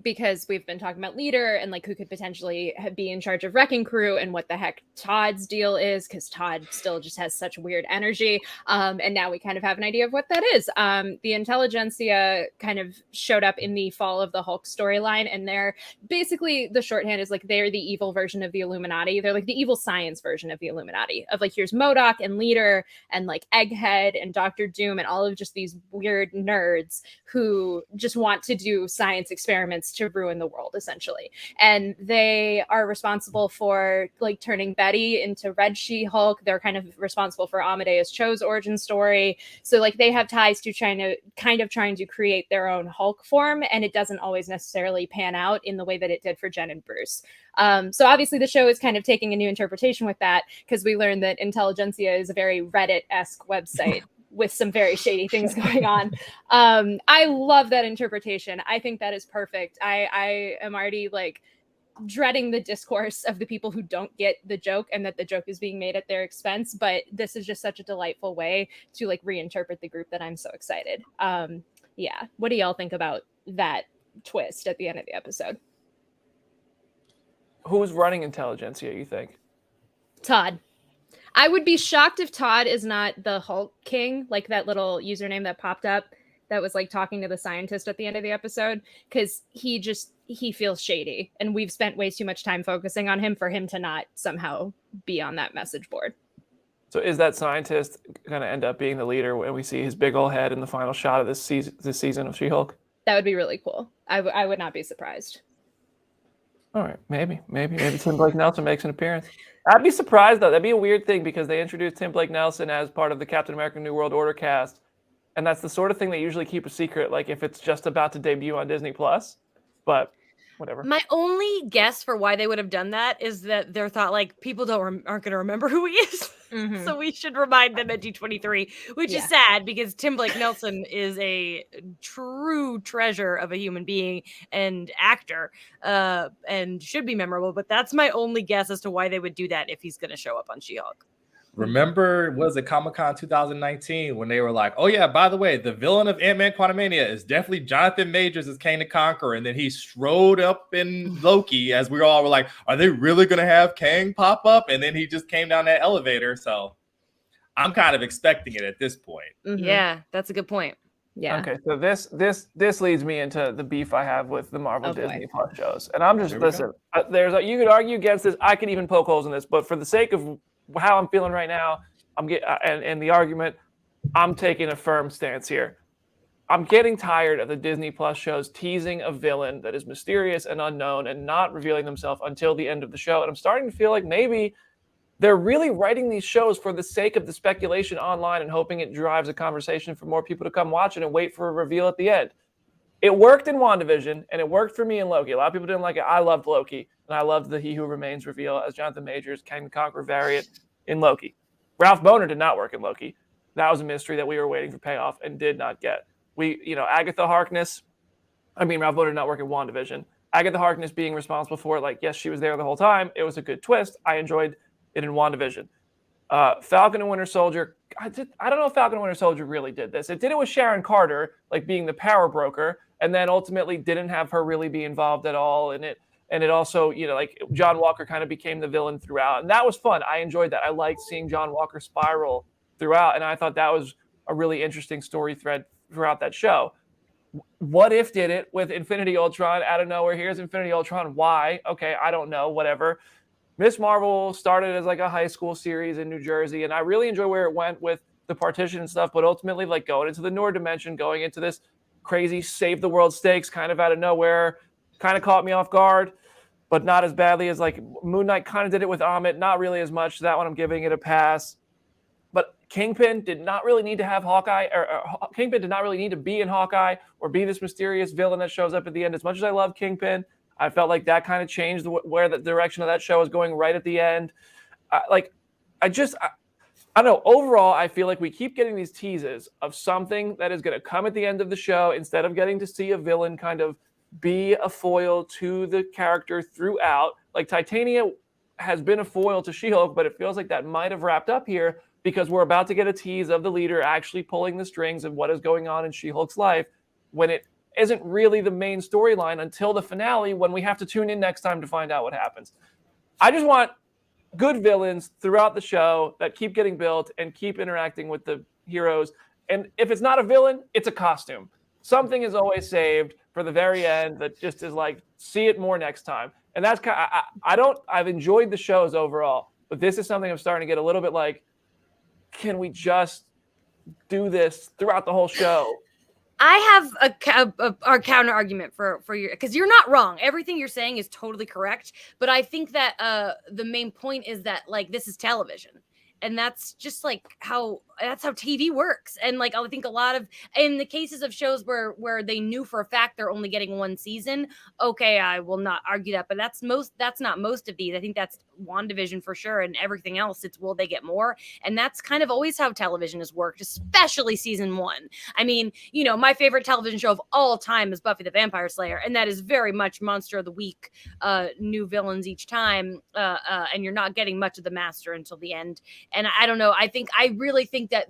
because we've been talking about leader and like who could potentially be in charge of Wrecking Crew and what the heck Todd's deal is, because Todd still just has such weird energy. And now we kind of have an idea of what that is. The intelligentsia kind of showed up in the Fall of the Hulk storyline, and they're basically, the shorthand is like they're the evil version of the Illuminati. They're like the evil science version of the Illuminati. Of like, here's MODOK and Leader and like Egghead and Dr. Doom and all of just these weird nerds who just want to do science experiments to ruin the world, essentially. And they are responsible for like turning Betty into Red She-Hulk. They're kind of responsible for Amadeus Cho's origin story. So like they have ties to trying to create their own Hulk form, and it doesn't always necessarily pan out in the way that it did for Jen and Bruce. So obviously the show is kind of taking a new interpretation with that, because we learned that Intelligentsia is a very Reddit-esque website with some very shady things going on. I love that interpretation. I think that is perfect. I am already like dreading the discourse of the people who don't get the joke and that the joke is being made at their expense. But this is just such a delightful way to like reinterpret the group that I'm so excited. Yeah. What do y'all think about that twist at the end of the episode? Who's running intelligentsia, you think? Todd. I would be shocked if Todd is not the Hulk King, like that little username that popped up that was like talking to the scientist at the end of the episode, because he feels shady, and we've spent way too much time focusing on him for him to not somehow be on that message board. So is that scientist going to end up being the leader when we see his big old head in the final shot of this season of She-Hulk? That would be really cool. I would not be surprised. All right, maybe Tim Blake Nelson makes an appearance. I'd be surprised though. That'd be a weird thing, because they introduced Tim Blake Nelson as part of the Captain America: New World Order cast, and that's the sort of thing they usually keep a secret, like if it's just about to debut on Disney Plus. But whatever. My only guess for why they would have done that is that they're thought like people aren't going to remember who he is. Mm-hmm. So we should remind them at D23, which is sad, because Tim Blake Nelson is a true treasure of a human being and actor, and should be memorable. But that's my only guess as to why they would do that if he's going to show up on She-Hulk. Remember, was it Comic-Con 2019 when they were like, oh yeah, by the way, the villain of Ant-Man Quantumania is definitely Jonathan Majors as Kang the Conqueror, and then he strode up in Loki as we all were like, are they really going to have Kang pop up? And then he just came down that elevator, so I'm kind of expecting it at this point. Mm-hmm. Yeah, that's a good point. Yeah. Okay, so this leads me into the beef I have with the Marvel Disney Plus shows, and I'm just listen. You could argue against this. I could even poke holes in this, but for the sake of how I'm feeling right now, and the argument, I'm taking a firm stance here. I'm getting tired of the Disney Plus shows teasing a villain that is mysterious and unknown and not revealing themselves until the end of the show. And I'm starting to feel like maybe they're really writing these shows for the sake of the speculation online and hoping it drives a conversation for more people to come watch it and wait for a reveal at the end. It worked in WandaVision, and it worked for me in Loki. A lot of people didn't like it. I loved Loki, and I loved the He Who Remains reveal as Jonathan Majors, Kang the Conqueror variant in Loki. Ralph Bohner did not work in Loki. That was a mystery that we were waiting for payoff and did not get. Agatha Harkness, Ralph Bohner did not work in WandaVision. Agatha Harkness being responsible for it, like, yes, she was there the whole time. It was a good twist. I enjoyed it in WandaVision. Falcon and Winter Soldier, I don't know if Falcon and Winter Soldier really did this. It did it with Sharon Carter, like being the power broker, and then ultimately didn't have her really be involved at all in it. And it also, like John Walker kind of became the villain throughout. And that was fun. I enjoyed that. I liked seeing John Walker spiral throughout. And I thought that was a really interesting story thread throughout that show. What If did it with Infinity Ultron out of nowhere. Here's Infinity Ultron. Why? Okay, I don't know. Whatever. Miss Marvel started as like a high school series in New Jersey. And I really enjoy where it went with the partition and stuff. But ultimately, like going into the Nord dimension, going into this crazy save the world stakes kind of out of nowhere, kind of caught me off guard, but not as badly as like Moon Knight kind of did it with Amit. Not really as much. That one I'm giving it a pass. But Kingpin did not really need to have Hawkeye, or Kingpin did not really need to be in Hawkeye or be this mysterious villain that shows up at the end. As much as I love Kingpin, I felt like that kind of changed where the direction of that show is going right at the end. I don't know. Overall, I feel like we keep getting these teases of something that is going to come at the end of the show instead of getting to see a villain kind of be a foil to the character throughout. Like Titania has been a foil to She-Hulk, but it feels like that might have wrapped up here because we're about to get a tease of the leader actually pulling the strings of what is going on in She-Hulk's life when it isn't really the main storyline until the finale, when we have to tune in next time to find out what happens. I just want good villains throughout the show that keep getting built and keep interacting with the heroes. And if it's not a villain, it's a costume. Something is always saved for the very end that just is like, see it more next time. And that's kind of, I've enjoyed the shows overall, but this is something I'm starting to get a little bit like, can we just do this throughout the whole show? I have a counter argument for your, because you're not wrong. Everything you're saying is totally correct. But I think that the main point is that like this is television. And that's just like that's how TV works. And like I think a lot of in the cases of shows where they knew for a fact they're only getting one season, okay, I will not argue that. But that's not most of these. I think that's WandaVision for sure, and everything else, it's will they get more? And that's kind of always how television has worked, especially season 1. I mean, you know, my favorite television show of all time is Buffy the Vampire Slayer, and that is very much monster of the week, new villains each time, and you're not getting much of the master until the end. And I don't know. I really think that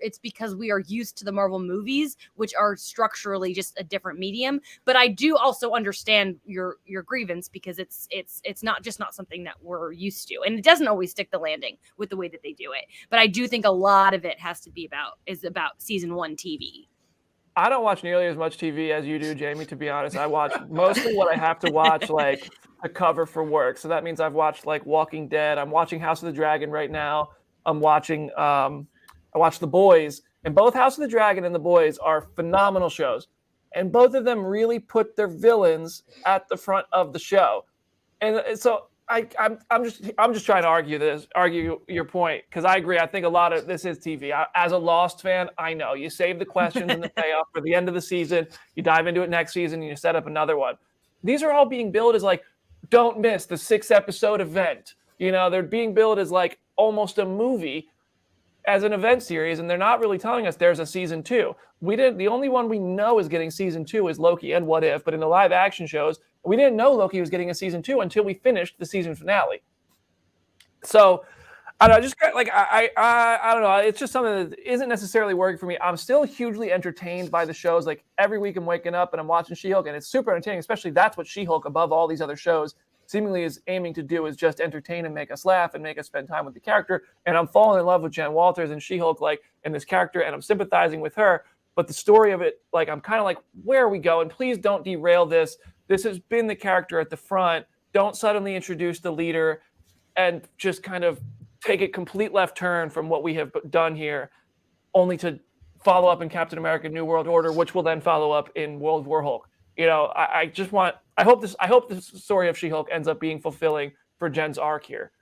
it's because we are used to the Marvel movies, which are structurally just a different medium. But I do also understand your grievance because it's not something that we're used to, and it doesn't always stick the landing with the way that they do it. But I do think a lot of it has to be about season 1 TV. I don't watch nearly as much TV as you do, Jamie, to be honest. I watch mostly what I have to watch, like to cover for work. So that means I've watched like Walking Dead. I'm watching House of the Dragon right now. I'm watching, I watched The Boys, and both House of the Dragon and The Boys are phenomenal shows. And both of them really put their villains at the front of the show. And so I'm just trying to argue your point, because I agree. I think a lot of this is TV. As a Lost fan, I know you save the questions and the payoff for the end of the season. You dive into it next season and you set up another one. These are all being billed as like, don't miss the 6-episode event. You know, they're being billed as like almost a movie as an event series, and they're not really telling us there's a season 2. The only one we know is getting season 2 is Loki and What If, but in the live action shows, we didn't know Loki was getting a season 2 until we finished the season finale. So I don't know, just like I don't know. It's just something that isn't necessarily working for me. I'm still hugely entertained by the shows. Like every week I'm waking up and I'm watching She-Hulk, and it's super entertaining, especially that's what She-Hulk above all these other shows seemingly is aiming to do, is just entertain and make us laugh and make us spend time with the character. And I'm falling in love with Jen Walters and She-Hulk, like in this character, and I'm sympathizing with her. But the story of it, like I'm kind of like, where are we going? Please don't derail this. This has been the character at the front. Don't suddenly introduce the leader and just kind of take a complete left turn from what we have done here, only to follow up in Captain America: New World Order, which will then follow up in World War Hulk. You know, I hope this story of She-Hulk ends up being fulfilling for Jen's arc here.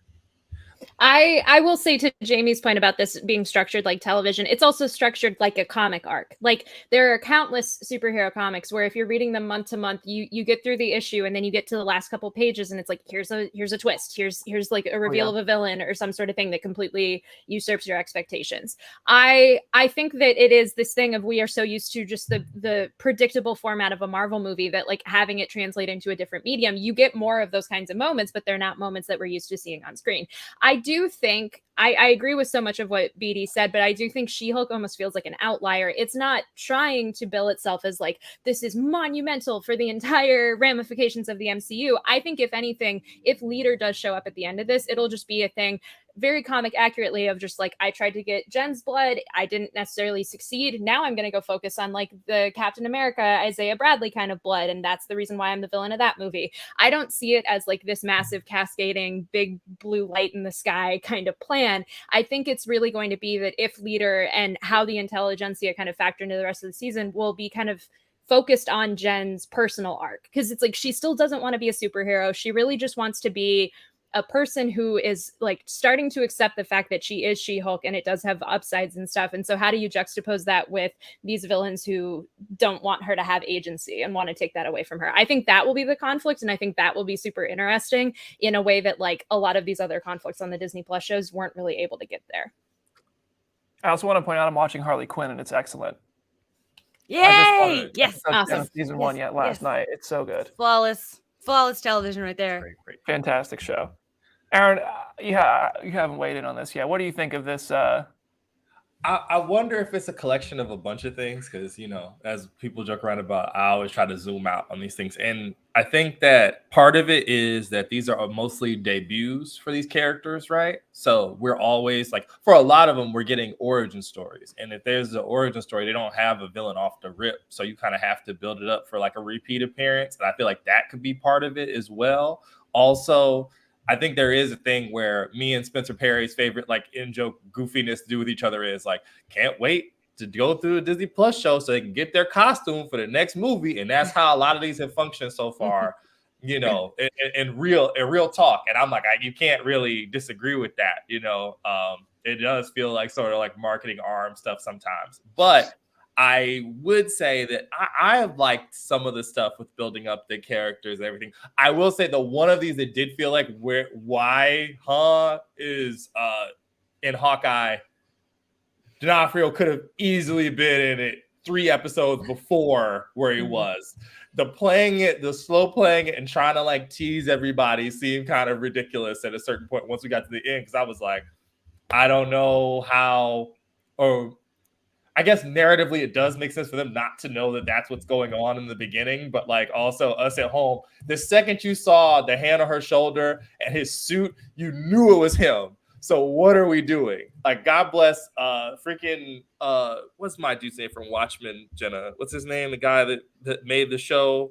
I will say, to Jamie's point about this being structured like television, it's also structured like a comic arc. Like there are countless superhero comics where if you're reading them month to month, you get through the issue and then you get to the last couple pages and it's like, here's a twist. Here's like a reveal of a villain or some sort of thing that completely usurps your expectations. I think that it is this thing of, we are so used to just the predictable format of a Marvel movie that like having it translate into a different medium, you get more of those kinds of moments, but they're not moments that we're used to seeing on screen. I do think I agree with so much of what BD said, but I do think She-Hulk almost feels like an outlier. It's not trying to bill itself as like, this is monumental for the entire ramifications of the MCU. I think if anything, if Leader does show up at the end of this, it'll just be a thing very comic accurately of just like, I tried to get Jen's blood, I didn't necessarily succeed. Now I'm going to go focus on like the Captain America, Isaiah Bradley kind of blood. And that's the reason why I'm the villain of that movie. I don't see it as like this massive cascading big blue light in the sky kind of plan. I think it's really going to be that if Leader and how the intelligentsia kind of factor into the rest of the season will be kind of focused on Jen's personal arc. Because it's like, she still doesn't want to be a superhero. She really just wants to be a person who is like starting to accept the fact that she is She-Hulk and it does have upsides and stuff. And so how do you juxtapose that with these villains who don't want her to have agency and want to take that away from her? I think that will be the conflict. And I think that will be super interesting in a way that like a lot of these other conflicts on the Disney Plus shows weren't really able to get there. I also want to point out I'm watching Harley Quinn and it's excellent. Yay! Yes. episode 10 Awesome. of season 1 yet last night. It's so good. Flawless television right there. Great. Fantastic show. Aaron, you haven't weighed in on this yet. What do you think of this? I wonder if it's a collection of a bunch of things because, as people joke around about, I always try to zoom out on these things. And I think that part of it is that these are mostly debuts for these characters, right? So we're always like, for a lot of them, we're getting origin stories. And if there's an origin story, they don't have a villain off the rip. So you kind of have to build it up for like a repeat appearance. And I feel like that could be part of it as well. Also, I think there is a thing where me and Spencer Perry's favorite, like in-joke goofiness to do with each other is like, can't wait to go through the Disney Plus show so they can get their costume for the next movie. And that's how a lot of these have functioned so far, in real talk. And I'm like, you can't really disagree with that. It does feel like sort of like marketing arm stuff sometimes. But I would say that I have liked some of the stuff with building up the characters and everything. I will say the one of these that did feel like is in Hawkeye. D'Onofrio could have easily been in it 3 episodes before where he was. The slow playing it and trying to like tease everybody seemed kind of ridiculous at a certain point once we got to the end, because I was like, I don't know how, or I guess narratively it does make sense for them not to know that that's what's going on in the beginning, but like also us at home, the second you saw the hand on her shoulder and his suit, you knew it was him. So what are we doing? Like, God bless what's my dude say from Watchmen, Jenna? What's his name? The guy that made the show?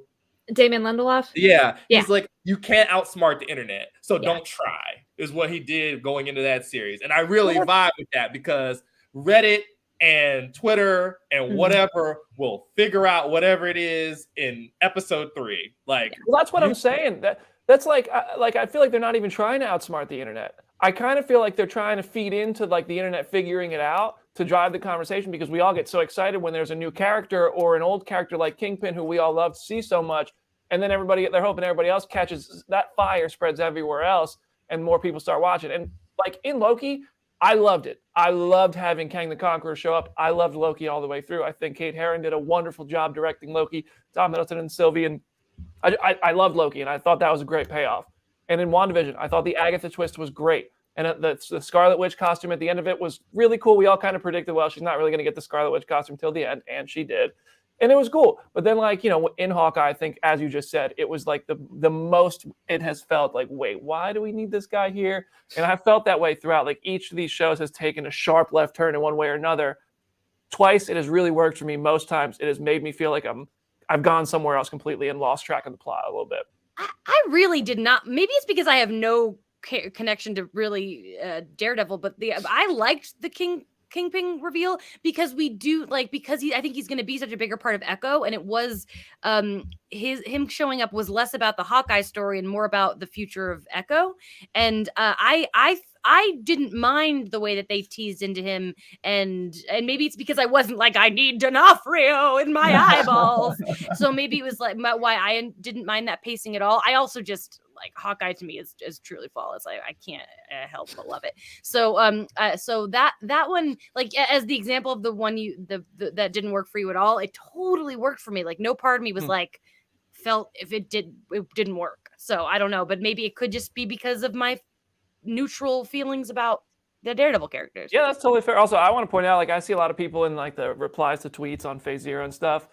Damon Lindelof? Yeah. Yeah. He's like, you can't outsmart the internet, so don't try, is what he did going into that series. And I really vibe with that because Reddit and Twitter and whatever will figure out whatever it is in episode 3. Like, well, that's what I'm saying. That's like I feel like they're not even trying to outsmart the internet. I kind of feel like they're trying to feed into like the internet figuring it out to drive the conversation, because we all get so excited when there's a new character or an old character like Kingpin, who we all love to see so much, and then they're hoping everybody else catches that fire, spreads everywhere else, and more people start watching. And like in Loki, I loved it. I loved having Kang the Conqueror show up. I loved Loki all the way through. I think Kate Herron did a wonderful job directing Loki. Tom Hiddleston and Sylvie, and I loved Loki, and I thought that was a great payoff. And in WandaVision, I thought the Agatha twist was great. And the Scarlet Witch costume at the end of it was really cool. We all kind of predicted, well, she's not really going to get the Scarlet Witch costume till the end, and she did. And it was cool. But then, like, in Hawkeye, I think, as you just said, it was like the most it has felt like, wait, why do we need this guy here? And I felt that way throughout. Like, each of these shows has taken a sharp left turn in one way or another. Twice, it has really worked for me. Most times, it has made me feel like I've gone somewhere else completely and lost track of the plot a little bit. I really did not. Maybe it's because I have no connection to really Daredevil, but I liked the Kingpin reveal because I think he's going to be such a bigger part of Echo, and it was him showing up was less about the Hawkeye story and more about the future of Echo. And I didn't mind the way that they teased into him, and maybe it's because I wasn't like, I need D'Onofrio in my eyeballs, so maybe it was like why I didn't mind that pacing at all. I also just like Hawkeye to me is truly flawless. I can't help but love it. So so that one, like as the example of the one that didn't work for you at all, it totally worked for me. Like no part of me was like felt if it didn't work. So I don't know, but maybe it could just be because of my neutral feelings about the Daredevil characters. Yeah, that's totally fair. Also, I want to point out, like, I see a lot of people in like the replies to tweets on Phase Zero and stuff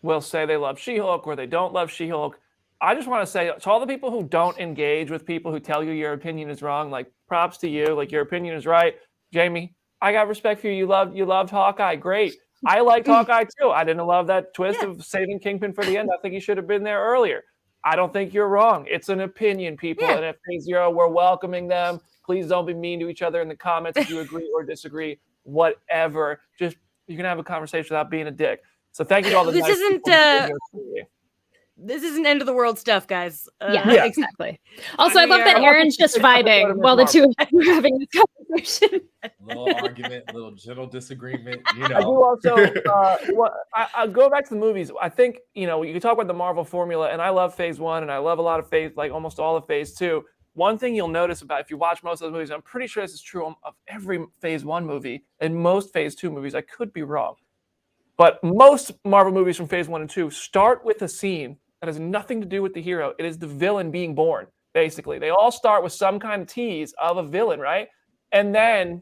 will say they love She-Hulk or they don't love She-Hulk. I just want to say to all the people who don't engage with people who tell you your opinion is wrong, like, props to you. Like, your opinion is right. Jamie, I got respect for you. You loved Hawkeye. Great. I liked Hawkeye too. I didn't love that twist of saving Kingpin for the end. I think he should have been there earlier. I don't think you're wrong. It's an opinion, people. And at Phase Zero, we're welcoming them. Please don't be mean to each other in the comments if you agree or disagree. Whatever. Just you can have a conversation without being a dick. So thank you to all the This isn't end of the world stuff, guys. Yeah, exactly. Also, I love that Aaron's just vibing while the two of you are having this conversation. Little argument, little gentle disagreement. I do also I go back to the movies. I think, you can talk about the Marvel formula, and I love Phase 1, and I love a lot of Phase, like almost all of Phase 2. One thing you'll notice about, if you watch most of the movies, I'm pretty sure this is true of every Phase 1 movie and most Phase 2 movies. I could be wrong. But most Marvel movies from Phase 1 and 2 start with a scene that has nothing to do with the hero. It is the villain being born, basically. They all start with some kind of tease of a villain, right? And then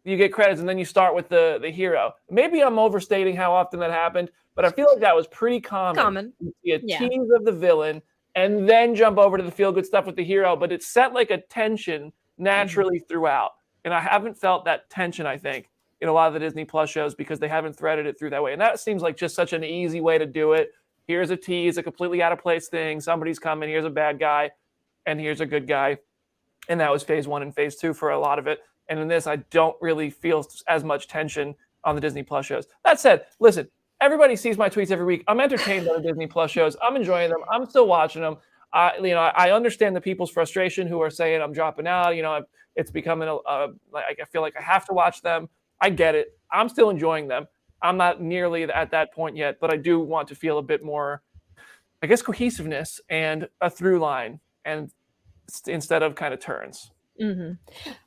you get credits, and then you start with the hero. Maybe I'm overstating how often that happened, but I feel like that was pretty common. You see a tease of the villain, and then jump over to the feel-good stuff with the hero, but it's set like a tension naturally throughout. And I haven't felt that tension, I think, in a lot of the Disney Plus shows because they haven't threaded it through that way. And that seems like just such an easy way to do it. Here's a tease, a completely out of place thing. Somebody's coming. Here's a bad guy, and here's a good guy. And that was Phase 1 and Phase 2 for a lot of it. And in this, I don't really feel as much tension on the Disney Plus shows. That said, listen, everybody sees my tweets every week. I'm entertained by the Disney Plus shows. I'm enjoying them. I'm still watching them. I understand the people's frustration who are saying I'm dropping out. It's becoming I feel like I have to watch them. I get it. I'm still enjoying them. I'm not nearly at that point yet, but I do want to feel a bit more, I guess, cohesiveness and a through line, and instead of kind of turns. Mm-hmm.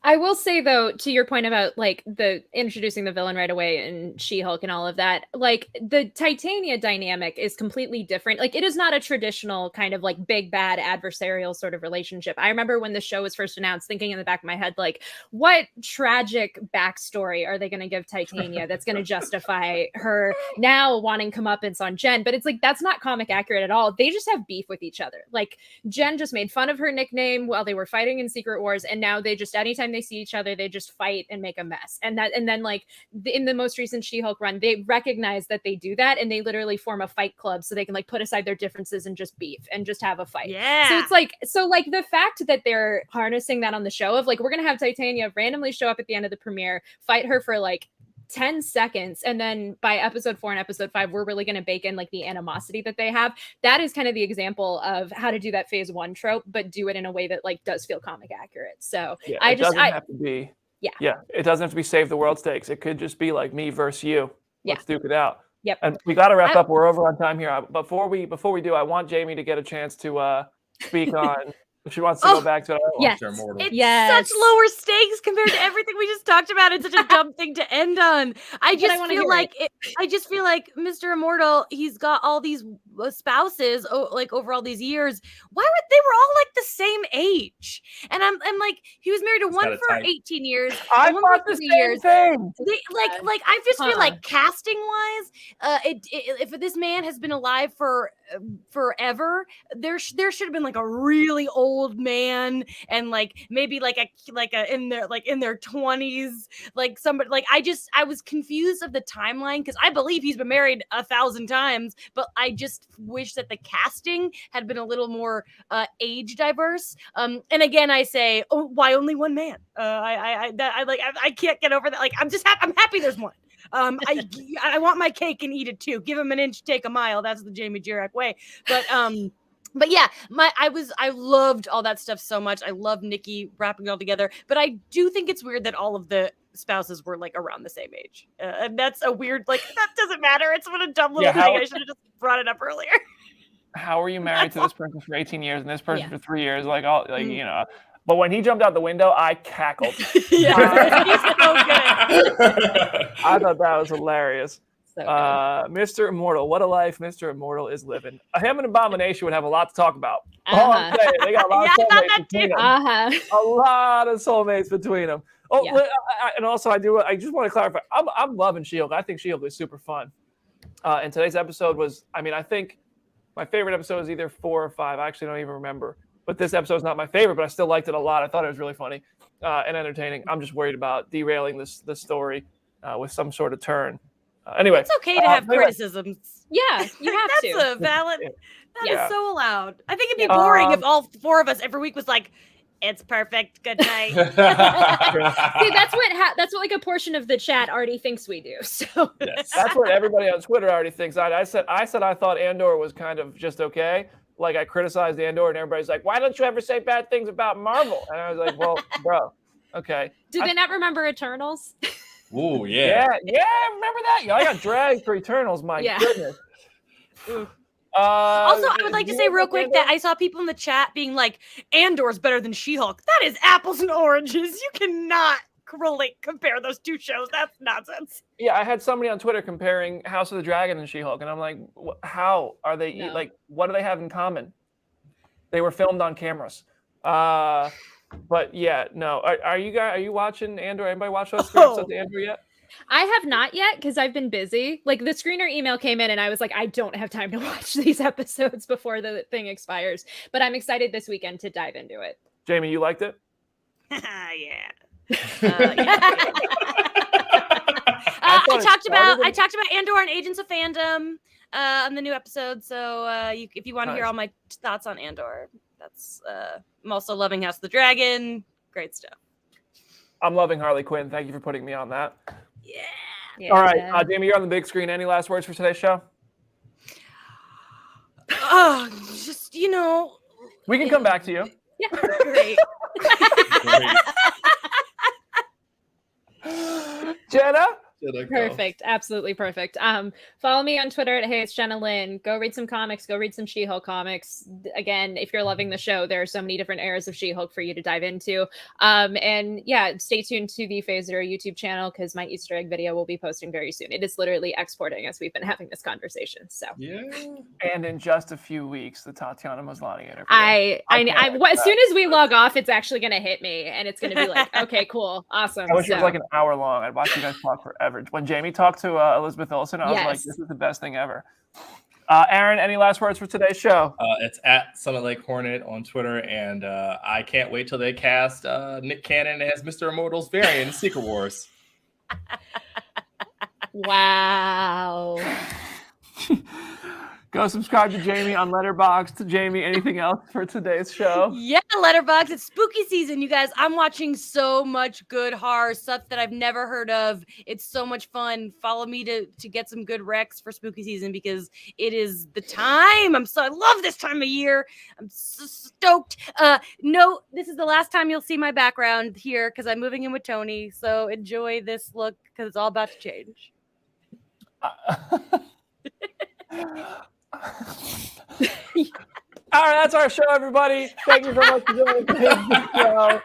I will say though, to your point about like the introducing the villain right away and She-Hulk and all of that, like the Titania dynamic is completely different. Like it is not a traditional kind of like big bad adversarial sort of relationship. I remember when the show was first announced, thinking in the back of my head, like, what tragic backstory are they going to give Titania that's going to justify her now wanting comeuppance on Jen? But it's like that's not comic accurate at all. They just have beef with each other. Like Jen just made fun of her nickname while they were fighting in Secret Wars, and now they just, anytime they see each other, they just fight and make a mess. And then like in the most recent She-Hulk run, they recognize that they do that, and they literally form a fight club so they can like put aside their differences and just beef and just have a fight. Yeah. So it's like, the fact that they're harnessing that on the show of like, we're going to have Titania randomly show up at the end of the premiere, fight her for like 10 seconds, and then by episode 4 and episode 5 we're really going to bake in like the animosity that they have. That is kind of the example of how to do that Phase 1 trope, but do it in a way that like does feel comic accurate. So it doesn't have to be it doesn't have to be save the world stakes. It could just be like me versus you. Let's duke it out. Yep. And we got to wrap up. We're over on time here. Before we do, I want Jamie to get a chance to speak on if she wants to go back to it. Yes. It's such lower stakes compared to everything we just talked about. It's such a dumb thing to end on. I just feel like Mr. Immortal, he's got all these spouses like over all these years. Why would they were all like the same age? And I'm like, he was married to one for 18 years. I thought the same thing. I just feel like casting wise, if this man has been alive for forever, there should have been like a really old man, and like maybe like a in their 20s, like somebody like I was confused of the timeline because I believe he's been married 1,000 times, but I just wish that the casting had been a little more age diverse. And again, I say, why only one man? I can't get over that. Like I'm happy there's one. I want my cake and eat it too. Give him an inch, take a mile. That's the Jamie Jirak way. But yeah, I loved all that stuff so much. I love Nikki wrapping it all together. But I do think it's weird that all of the spouses were like around the same age, and that's a weird that doesn't matter. It's what a dumb little thing. I should have just brought it up earlier. How are you married to this person for 18 years and this person for 3 years? But when he jumped out the window, I cackled. He's so good. I thought that was hilarious. So Mr. Immortal, what a life Mr. Immortal is living. Him and Abomination would have a lot to talk about. All I'm saying, they got a lot of soulmates between them. A lot of soulmates between them. And also I just want to clarify, I'm loving She-Hulk. I think She-Hulk is super fun. And today's episode was, I think my favorite episode is either 4 or 5. I actually don't even remember. But this episode is not my favorite, but I still liked it a lot. I thought it was really funny and entertaining. I'm just worried about derailing this story with some sort of turn. Anyway, it's okay to have criticisms. Yeah, you have to. That's a valid. That is so allowed. I think it'd be boring if all 4 of us every week was like, "It's perfect. Good night." See, that's what like a portion of the chat already thinks we do. So that's what everybody on Twitter already thinks. I said I thought Andor was kind of just okay. Like I criticized Andor, and everybody's like, "Why don't you ever say bad things about Marvel?" And I was like, "Well, bro, okay." Do they not remember Eternals? Ooh, yeah. Remember that? I got dragged for Eternals. My goodness. Also, I would like to say real quick that I saw people in the chat being like, Andor's better than She-Hulk. That is apples and oranges. You cannot compare those two shows. That's nonsense. Yeah, I had somebody on Twitter comparing House of the Dragon and She-Hulk, and I'm like, how are they? No. Like, what do they have in common? They were filmed on cameras. But yeah, no. Are you watching Andor? Anybody watch those three episodes of Andor yet? I have not yet because I've been busy. Like the screener email came in and I was like, I don't have time to watch these episodes before the thing expires. But I'm excited this weekend to dive into it. Jamie, you liked it? Yeah. I talked about Andor and Agents of Fandom on the new episode. So if you want to hear all my thoughts on Andor, that's I'm also loving House of the Dragon. Great stuff. I'm loving Harley Quinn. Thank you for putting me on that. Yeah. All right, Jamie, you're on the big screen. Any last words for today's show? Just we can come back to you. Yeah. Great. Jenna? Perfect. Absolutely perfect. Follow me on Twitter at Hey It's Jenna Lynn. Go read some comics. Go read some She-Hulk comics. Again, if you're loving the show, there are so many different eras of She-Hulk for you to dive into. And yeah, stay tuned to the Phase Zero YouTube channel because my Easter egg video will be posting very soon. It is literally exporting as we've been having this conversation. So Yeah. And in just a few weeks, the Tatiana Maslany interview. As soon as we log off, it's actually going to hit me, and it's going to be like, okay, cool, awesome. I wish it was like an hour long. I'd watch you guys talk forever. When Jamie talked to Elizabeth Olsen, I was like, this is the best thing ever. Aaron, any last words for today's show? It's at Summit Lake Hornet on Twitter, and I can't wait till they cast Nick Cannon as Mr. Immortal's variant in Secret Wars. Wow. Go subscribe to Jamie on Letterboxd. Jamie, anything else for today's show? Yeah, Letterboxd. It's spooky season, you guys. I'm watching so much good horror stuff that I've never heard of. It's so much fun. Follow me to get some good recs for spooky season because it is the time. I love this time of year. I'm so stoked. No, this is the last time you'll see my background here because I'm moving in with Tony. So enjoy this look because it's all about to change. All right, that's our show, everybody. Thank you so much for joining the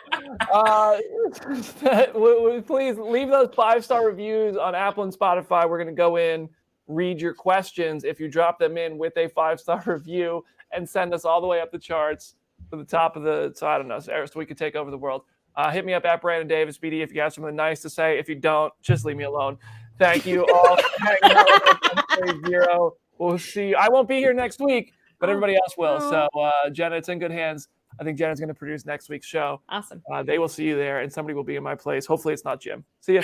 show. Please leave those 5-star reviews on Apple and Spotify. We're going to go in, read your questions. If you drop them in with a 5-star review and send us all the way up the charts to the top of so we could take over the world. Hit me up at Brandon Davis, BD, if you have something nice to say. If you don't, just leave me alone. Thank you all for hanging out with us on Phase Zero. We'll see you. I won't be here next week, but everybody else will. So, Jenna, it's in good hands. I think Jenna's going to produce next week's show. Awesome. They will see you there, and somebody will be in my place. Hopefully, it's not Jim. See ya.